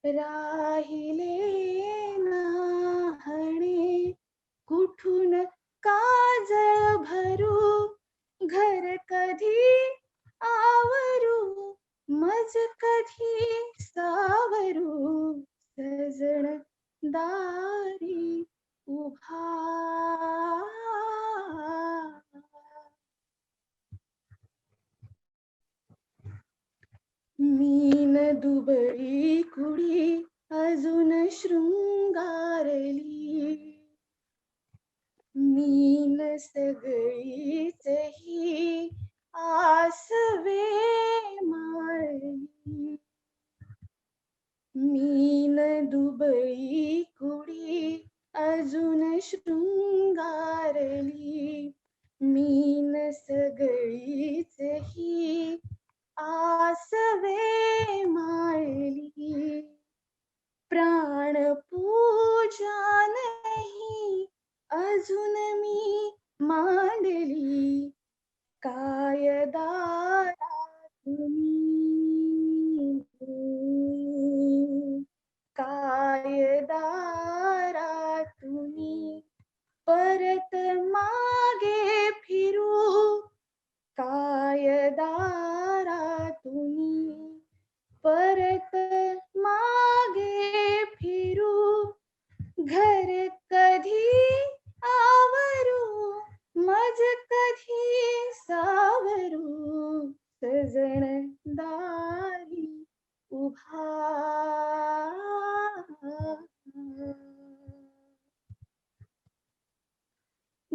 राहिले नाहणे, कुठून काजळ भरू, घर कधी आवरू, मज कधी सावरू, सजन दारी उभा. मीन दुबळी कुडी अजून शृंगारली, मीन सगळीच ही आसवे माळली, मीन दुबळी कुडी अजून शृंगारली, मीन सगळीच ही आसवे माळली, प्राण पूजा नाही अजून मी मांडली, काय दारा तुम्ही, काय दारा तुम्ही, परत मागे फिरू, काय दारा तुम्ही, परत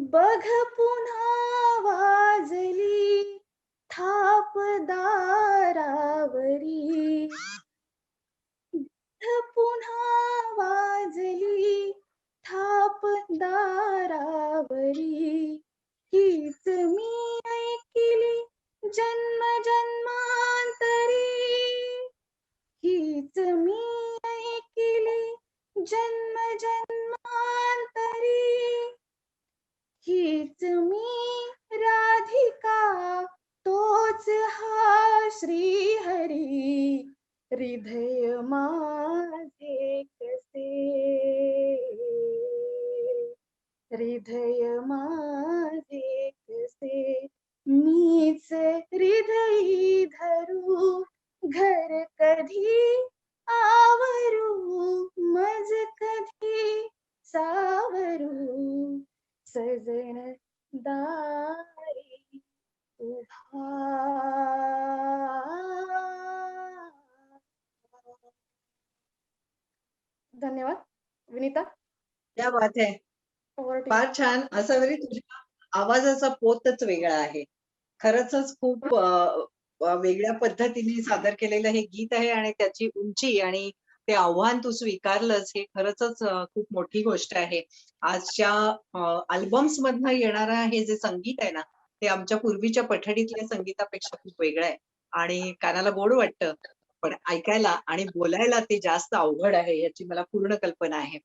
बघ पुन्हा वाजली थाप दारावरी, पुन्हा वाजली थाप दारावरी, हीच मी ऐकिली जन्म जन्मांतरी, हीच मी ऐकिली जन्म जन्मांतरी, हीच मी राधिका तोच हा श्रीहरी, हृदय माझे कसे, हृदय माझे कसे, मीच हृदयी धरू घर कधी आवरू, मज कधी सावरू, सजन दारी उभा. धन्यवाद. विनीता, क्या बात आहे. over to you. फार छान. असं तरी तुझ्या आवाजाचा पोतच वेगळा आहे. खरंच खूप वेगळ्या पद्धतीने सादर केलेलं हे गीत आहे आणि त्याची उंची आणि ते आव्हान तू स्वीकारलंस हे खरंच खूप मोठी गोष्ट आहे. आजच्या अल्बम्स मधनं येणारं हे जे संगीत आहे ना, ते आमच्या पूर्वीच्या पठडीतल्या संगीतापेक्षा खूप वेगळं आहे आणि कानाला गोड वाटतं, पण ऐकायला आणि बोलायला ते जास्त अवघड आहे याची मला पूर्ण कल्पना आहे.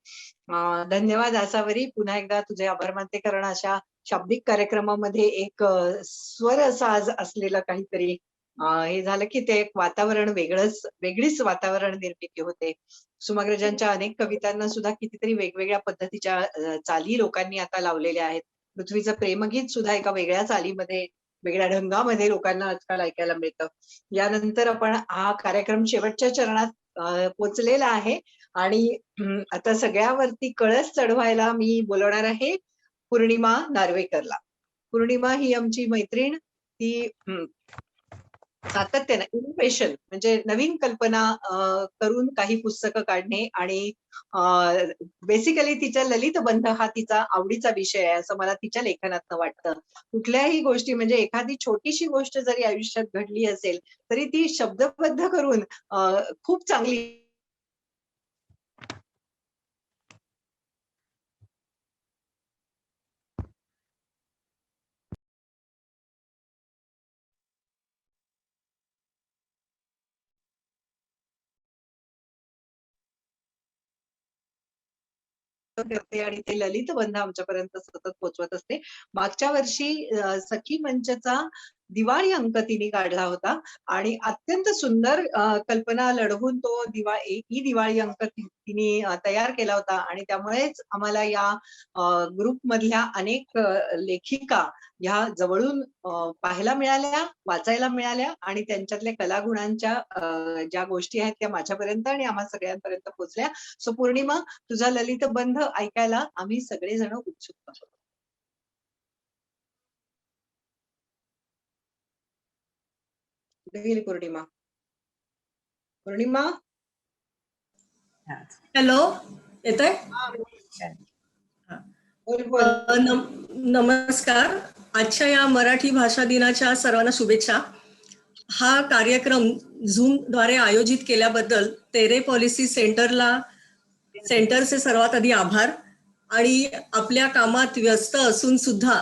धन्यवाद आसावरी. पुन्हा एकदा तुझे आभार मानते, कारण अशा शाब्दिक कार्यक्रमामध्ये एक स्वर साज असलेलं काहीतरी हे झालं की ते एक वातावरण वेगळीच वातावरण निर्मिती होते. कुसुमाग्रजांच्या अनेक कवितांना सुद्धा कितीतरी वेगवेगळ्या पद्धतीच्या चाली लोकांनी आता लावलेल्या आहेत. पृथ्वीचं प्रेमगीत सुद्धा एका वेगळ्या चालीमध्ये, वेगळ्या ढंगामध्ये लोकांना आजकाल ऐकायला मिळतं. यानंतर आपण हा कार्यक्रम शेवटच्या चरणात पोचलेला आहे आणि आता सगळ्यावरती कळस चढवायला मी बोलवणार आहे पौर्णिमा नार्वेकरला. पौर्णिमा ही आमची मैत्रीण, ती सातत्याने इनोव्हेशन म्हणजे नवीन कल्पना करून काही पुस्तकं काढणे आणि बेसिकली तिच्या ललितबंध हा तिचा आवडीचा विषय आहे असं मला तिच्या लेखनातनं वाटतं. कुठल्याही गोष्टी म्हणजे एखादी छोटीशी गोष्ट जरी आयुष्यात घडली असेल तरी ती शब्दबद्ध करून खूप चांगली करते आणि ते ललितबंध आमच्यापर्यंत सतत पोहोचवत असते. मागच्या वर्षी सखी मंचचा दिवाळी अंक तिने काढला होता आणि अत्यंत सुंदर कल्पना लढवून तो ही दिवाळी अंक तिने तयार केला होता आणि त्यामुळेच आम्हाला या ग्रुप मधल्या अनेक लेखिका ह्या जवळून पाहायला मिळाल्या, वाचायला मिळाल्या आणि त्यांच्यातल्या कलागुणांच्या ज्या गोष्टी आहेत त्या माझ्यापर्यंत आणि आम्हा सगळ्यांपर्यंत पोहोचल्या. सो पौर्णिमा, तुझा ललितबंध ऐकायला आम्ही सगळेजण उत्सुक आहोत. पौर्णिमा, पौर्णिमा, हॅलो, येतोय? नमस्कार. आजच्या या मराठी भाषा दिनाच्या सर्वांना शुभेच्छा. हा कार्यक्रम झूम द्वारे आयोजित केल्याबद्दल तेरे पॉलिसी सेंटरचे सर्वात आधी आभार. आणि आपल्या कामात व्यस्त असून सुद्धा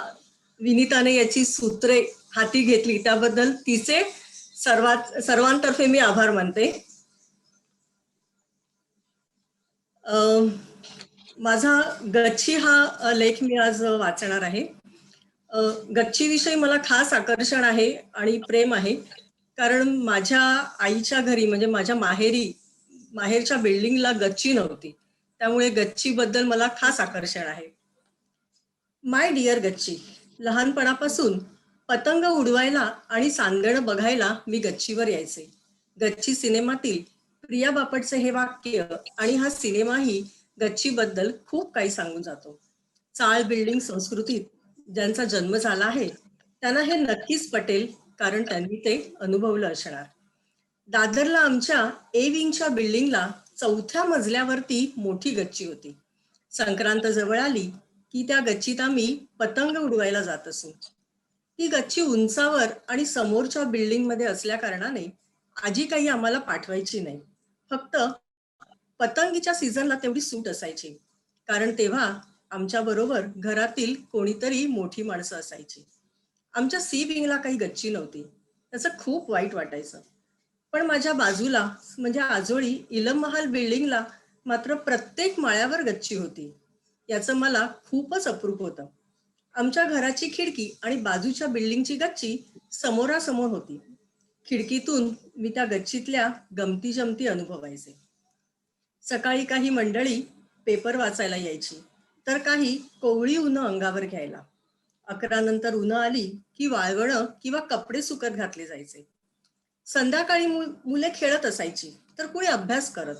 विनीताने याची सूत्रे हाती घेतली त्याबद्दल तिचे सर्वांतर्फे मी आभार मानते. माझा गच्ची हा लेख मी आज वाचणार आहे. गच्चीविषयी मला खास आकर्षण आहे आणि प्रेम आहे, कारण माझ्या आईच्या घरी म्हणजे माझ्या माहेरच्या बिल्डिंगला गच्ची नव्हती, त्यामुळे गच्चीबद्दल मला खास आकर्षण आहे. माय डिअर गच्ची, लहानपणापासून पतंग उडवायला आणि सांगणं बघायला मी गच्चीवर यायचे. गच्ची सिनेमातील प्रिया बापटचे हे वाक्य आणि हा सिनेमाही गच्चीबद्दल खूप काही सांगून जातो. चाळ बिल्डिंग संस्कृतीत ज्यांचा जन्म झाला आहे त्यांना हे नक्कीच पटेल, कारण त्यांनी ते अनुभवलं असणार. दादरला आमच्या ए विंगच्या बिल्डिंगला 4थ्या मजल्यावरती मोठी गच्ची होती. संक्रांत जवळ आली की त्या गच्चीत आम्ही पतंग उडवायला जात असू. ती गच्ची उंचावर आणि समोरच्या बिल्डिंग मध्ये असल्या कारणाने आजी काही आम्हाला पाठवायची नाही. फक्त पतंगीच्या सीझनला तेवढी सूट असायची, कारण तेव्हा आमच्या बरोबर घरातील कोणीतरी मोठी माणसं असायची. आमच्या सी विंगला काही गच्ची नव्हती. त्याचं खूप वाईट वाटायचं. पण माझ्या बाजूला म्हणजे आजोळी इलम महाल बिल्डिंगला मात्र प्रत्येक माळ्यावर गच्ची होती. याचं मला खूपच अप्रूप होतं. आमच्या घराची खिडकी आणि बाजूच्या बिल्डिंगची गच्ची समोरासमोर होती. खिडकीतून मी त्या गच्चीतल्या गमती जमती अनुभवायचे. सकाळी काही मंडळी पेपर वाचायला यायची, तर काही कोवळी उन्हं अंगावर घ्यायला. 11 नंतर उन्हं आली की वाळवणं किंवा कपडे सुकत घातले जायचे. संध्याकाळी मुले खेळत असायची, तर कुणी अभ्यास करत.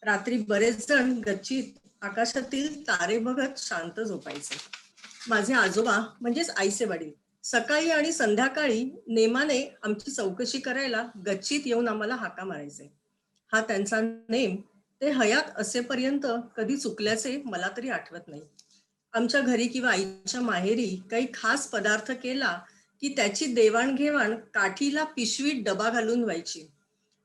रात्री बरेच जण गच्चीत आकाशातील तारे बघत शांत झोपायचे. माझे आजोबा म्हणजेच आईचे वडील सकाळी आणि संध्याकाळी नेमाने आमची चौकशी करायला गच्चीत येऊन आम्हाला हाका मारायचे. हा त्यांचा नेम ते हयात असेपर्यंत कधी चुकल्याचे मला तरी आठवत नाही. आमच्या घरी किंवा आईच्या माहेरी काही खास पदार्थ केला की त्याची देवाणघेवाण काठीला पिशवीत डबा घालून व्हायची.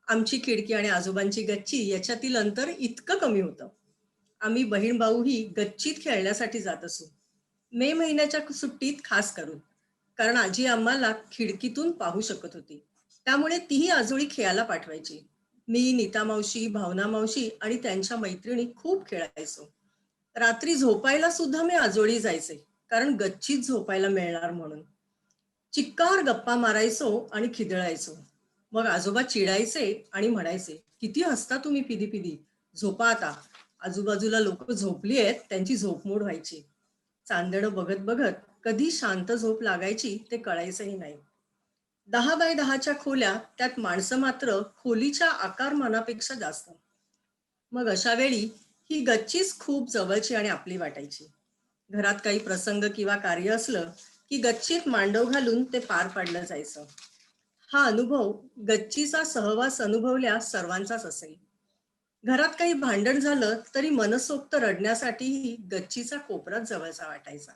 आमची खिडकी आणि आजोबांची गच्ची याच्यातील अंतर इतकं कमी होतं. आम्ही बहीण भाऊही गच्चीत खेळण्यासाठी जात असू. मे महिन्याच्या सुट्टीत खास करून, कारण आजी आम्हाला खिडकीतून पाहू शकत होती. त्यामुळे तीही आजोळी खेळायला पाठवायची. मी, नीता मावशी, भावना मावशी आणि त्यांच्या मैत्रिणी खूप खेळायचो. रात्री झोपायला सुद्धा मी आजोळी जायचे, कारण गच्चीत झोपायला मिळणार म्हणून. चिक्कार गप्पा मारायचो आणि खिदळायचो. मग आजोबा चिडायचे आणि म्हणायचे, किती हसता तुम्ही पिदी पिदी, झोपा आता. आजूबाजूला लोक झोपली आहेत, त्यांची झोपमोड व्हायची. चांदणं बघत बघत कधी शांत झोप लागायची ते कळायचंही नाही. 10 बाय 10च्या खोल्या, त्यात माणसं मात्र खोलीच्या आकारमानापेक्षा जास्त. मग अशा वेळी ही गच्चीच खूप जवळची आणि आपली वाटायची. घरात काही प्रसंग किंवा कार्य असलं की गच्चीत मांडव घालून ते पार पाडलं जायचं. हा अनुभव गच्चीचा सहवास अनुभवल्या सर्वांचाच असेल. घरात काही भांडण झालं तरी मनसोक्त रडण्यासाठीही गच्चीचा कोपराच जवळचा वाटायचा.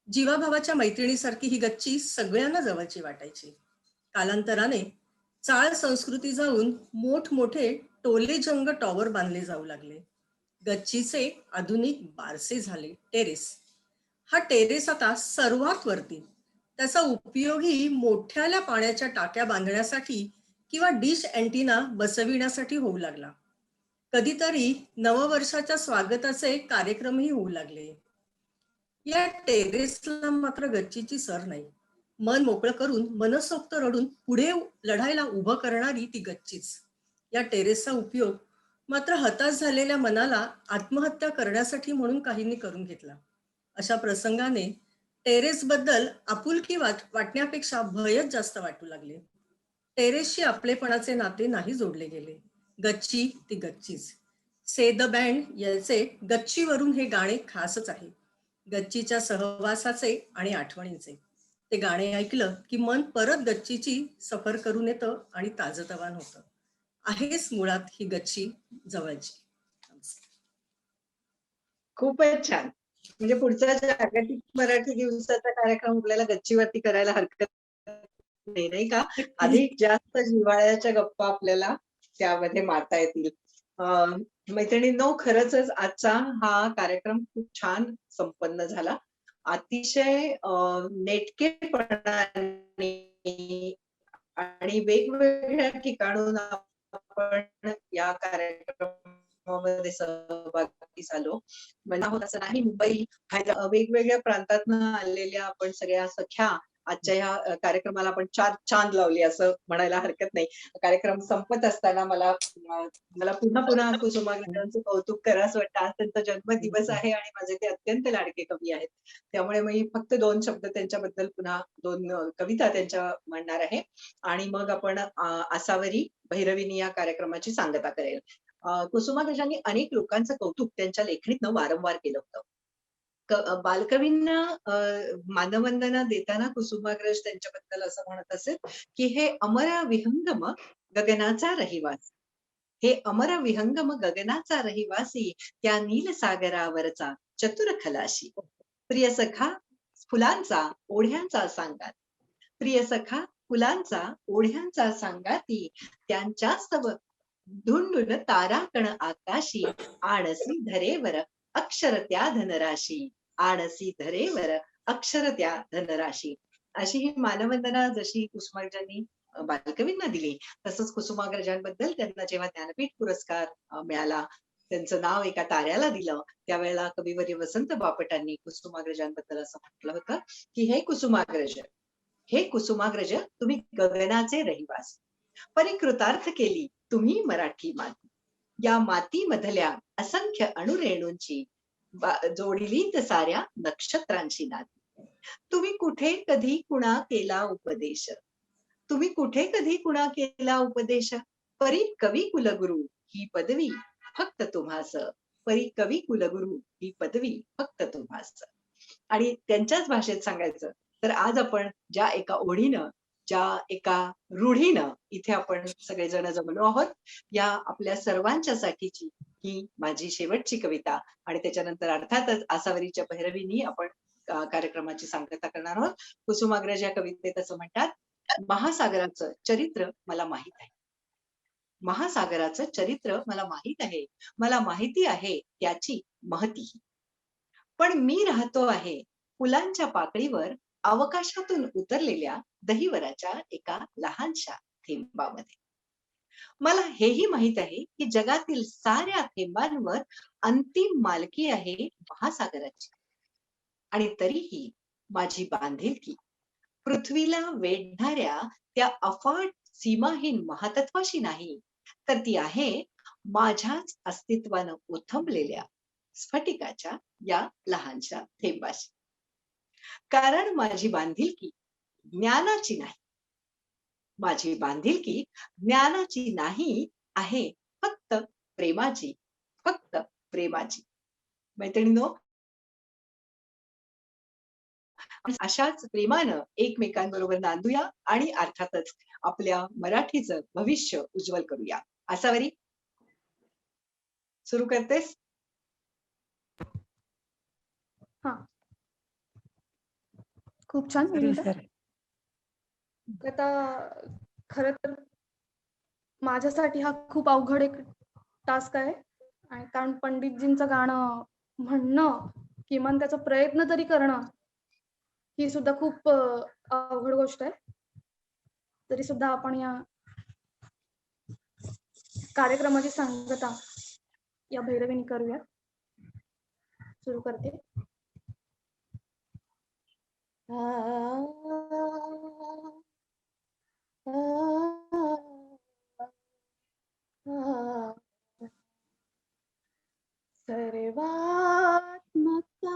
जीवाभावाच्या मैत्रिणीसारखी ही गच्ची सगळ्यांना जवळची वाटायची. कालांतराने चाळ संस्कृती जाऊन मोठमोठे टोले जंग टॉवर बांधले जाऊ लागले. गच्चीचे आधुनिक बारसे झाले टेरेस. हा टेरेस आता सर्वात वरती. त्याचा उपयोगही मोठ्याल्या पाण्याच्या टाक्या बांधण्यासाठी किंवा डिश अँटिना बसविण्यासाठी होऊ लागला. कधीतरी नववर्षाच्या स्वागताचे कार्यक्रमही होऊ लागले. या टेरेसला मात्र गच्चीची सर नाही. मन मोकळं करून मनसोक्त रडून पुढे लढायला उभं करणारी ती गच्चीच. या टेरेसचा उपयोग मात्र हताश झालेल्या मनाला आत्महत्या करण्यासाठी म्हणून काहींनी करून घेतला. अशा प्रसंगाने टेरेस बद्दल आपुलकी वाटण्यापेक्षा भयच जास्त वाटू लागले. टेरेसशी आपलेपणाचे नाते नाही जोडले गेले. गच्ची ती गच्चीच. से द बँड याचे गच्चीवरून हे गाणे खासच आहे. गच्चीच्या सहवासाचे आणि आठवणींचे. ते गाणे ऐकलं की मन परत गच्चीची सफर करून येतं आणि ताजतवान होतं. आहेच मुळात ही गच्ची जवळची. खूपच छान. म्हणजे पुढचा जागतिक मराठी दिवसाचा कार्यक्रम आपल्याला गच्चीवरती करायला हरकत नाही, नाही का? अधिक जास्त जिव्हाळ्याच्या गप्पा आपल्याला त्यामध्ये मारता येतील. मैत्रिणींनो, खरंच आजचा हा कार्यक्रम खूप छान संपन्न झाला. अतिशय नेटकेपणाने आणि वेगवेगळ्या ठिकाणून आपण या कार्यक्रमामध्ये सहभागी झालो. मला होत असं नाही, मुंबई वेगवेगळ्या प्रांतातनं आलेल्या आपण सगळ्या सख्या आजच्या ह्या कार्यक्रमाला आपण चांद लावली असं म्हणायला हरकत नाही. कार्यक्रम संपत असताना मला पुन्हा कुसुमाग्रजांचं कौतुक करावंसं वाटतं. आज त्यांचा जन्मदिवस आहे आणि माझे ते अत्यंत लाडके कवी आहेत. त्यामुळे मी फक्त 2 शब्द त्यांच्याबद्दल, पुन्हा 2 कविता त्यांच्या म्हणणार आहे आणि मग आपण आसावरी भैरविनी या कार्यक्रमाची सांगता करेल. कुसुमाग्रजांनी अनेक लोकांचं कौतुक त्यांच्या लेखणीतनं वारंवार केलं होतं. बालकवींना मानवंदना देताना कुसुमाग्रज त्यांच्याबद्दल असं म्हणत असेल की हे अमर विहंगम गगनाचा रहिवास. हे अमर विहंगम गगनाचा रहिवासी, त्या नील सागरावरचा चतुर खलाशी. प्रिय सखा फुलांचा ओढ्यांचा सांगात, प्रिय सखा फुलांचा ओढ्यांचा सांगाती, त्यांच्या स्तव धुंडून ताराकण आकाशी, आणसी धरेवर अक्षर त्या धनराशी, आणसी धरेवर अक्षर त्या धनराशी. अशी ही मानवंदना जशी कुसुमाग्रजांनी बालकवींना दिली, तसंच कुसुमाग्रजांबद्दल त्यांना जेव्हा ज्ञानपीठ पुरस्कार मिळाला, त्यांचं नाव एका ताऱ्याला दिलं, त्यावेळेला कविवर्य वसंत बापटांनी कुसुमाग्रजांबद्दल असं म्हटलं होतं की हे कुसुमाग्रज तुम्ही गगनाचे रहिवासी, परिकृतार्थ केली तुम्ही मराठी माती. या मातीमधल्या असंख्य अणुरेणूंची जोडलीत साऱ्या नक्षत्रांची नाती. तुम्ही कुठे कधी कुणा केला उपदेश, तुम्ही कुठे कधी कुणा केला उपदेश, परी कवी कुलगुरू ही पदवी फक्त तुम्हास, परी कवी कुलगुरू ही पदवी फक्त तुम्हास. आणि त्यांच्याच भाषेत सांगायचं तर आज आपण ज्या एका ओढीनं, ज्या एका रूढीनं इथे आपण सगळेजण जमलो आहोत, या आपल्या सर्वांच्या साठीची ही माझी शेवटची कविता. आणि त्याच्यानंतर अर्थातच आसावरीच्या भैरवीनी आपण कार्यक्रमाची सांगता करणार आहोत. कुसुमाग्रज या कवितेत असं म्हणतात, महासागराचं चरित्र मला माहित आहे, महासागराचं चरित्र मला माहित आहे, मला माहिती आहे त्याची महती. पण मी राहतो आहे फुलांच्या पाकळीवर, अवकाशातून उतरलेल्या दहिवराच्या एका लहानशा थेंबामध्ये. मला हेही माहित आहे की जगातील साऱ्या थेंबांवर अंतिम मालकी आहे महासागराची. आणि तरीही माझी बांधिलकी पृथ्वीला वेढणाऱ्या त्या अफाट सीमाहीन महातत्वाशी नाही, तर ती आहे माझ्याच अस्तित्वानं उथंबलेल्या स्फटिकाच्या या लहानशा थेंबाशी. कारण माझी बांधिलकी ज्ञानाची नाही, माझी बांधिलकी ज्ञानाची नाही आहे, फक्त प्रेमाची, फक्त प्रेमाची. मैत्रिणींनो, अशाच प्रेमानं एकमेकांबरोबर नांदूया आणि अर्थातच आपल्या मराठीचं भविष्य उज्ज्वल करूया. आसावरी सुरू करतेस? हा, खूप छान विनिता. आता खर तर माझ्यासाठी हा खूप अवघड एक टास्क आहे, आणि कारण पंडितजींचं गाणं म्हणणं, किमान त्याचा प्रयत्न तरी करणं, ही सुद्धा खूप अवघड गोष्ट आहे. तरी सुद्धा आपण या कार्यक्रमाची सांगता या भैरवीने करूया. सुरू करते. सर्वात्मका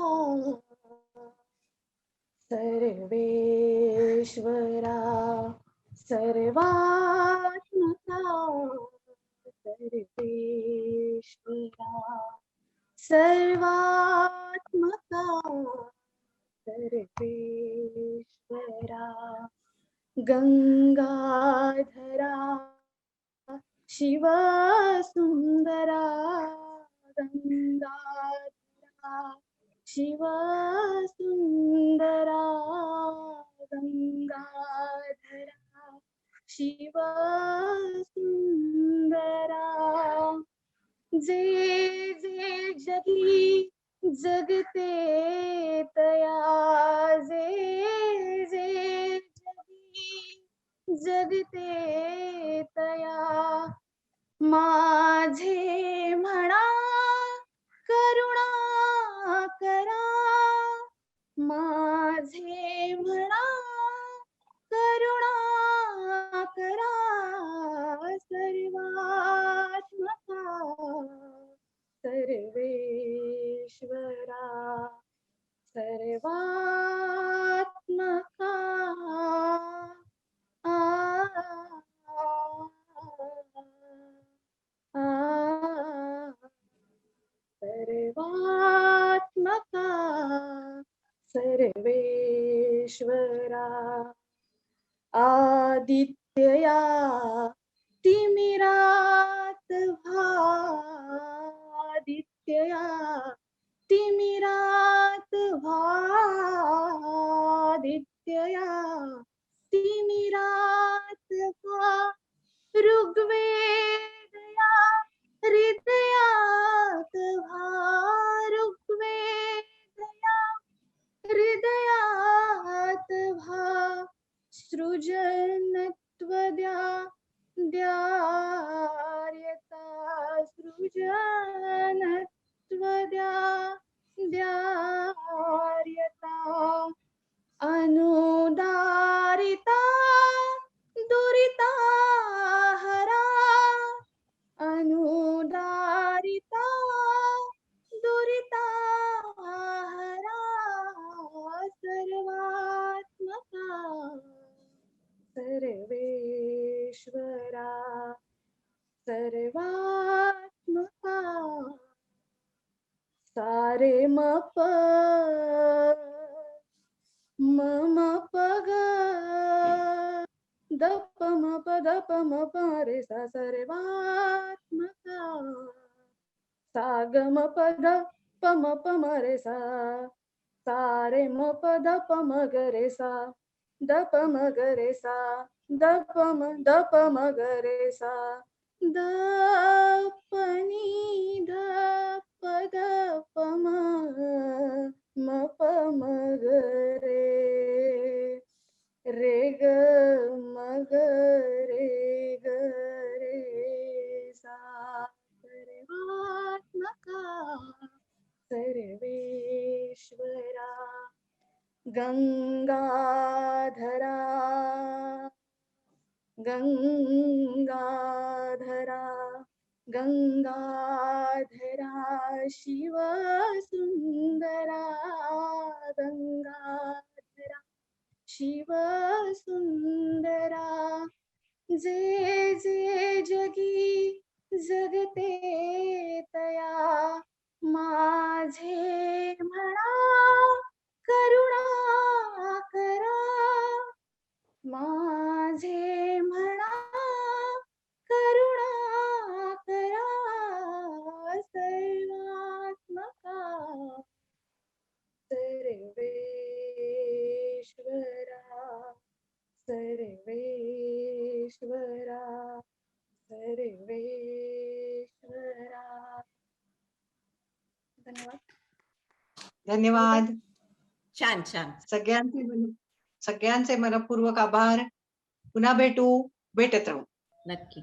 सर्वेश्वरा, सर्वात्मका सर्वेश्वरा, सर्वात्मका सर्वेश्वरा, गंगाधरा शिव सुंदरा, गंगाधरा शिव सुंदरा, गंगाधरा शिव सुंदरा, जे जे जगी जगते तया, जे जे जगी जगते तया, माझे म्हणा करुणा करा, माझे म्हणा करुणा करा, सर्वात्मका सर्वेश्वरा, सर्वात्मका सर्वात्मका सर्वेश्वरा, आदित्यया तिमिरात म प म म प ग द प म प द प म प रे सा स रे वात्मका सा ग म प द प म रे सा सा रे म प द प म ग रे सा द प म ग रे सा द प म ग रे सा द प नी ध प द प म प म ग रे ग म ग रे सा रे वात्मका सर्वेश्वरा गंगाधरा गंगाधरा गंगाधरा शिव सुंदरा गंगाधरा शिव सुंदरा जे जे जगी जगते तया माझे म्हणा करुणा करा माझे म्हणा करुणा करा सर्वात्मका सर्वेश्वरा सर्वेश्वरा सर्वेश्वरा. धन्यवाद. धन्यवाद. छान छान. सगळ्यांचे मनपूर्वक आभार. पुन्हा भेटत राहू. नक्की.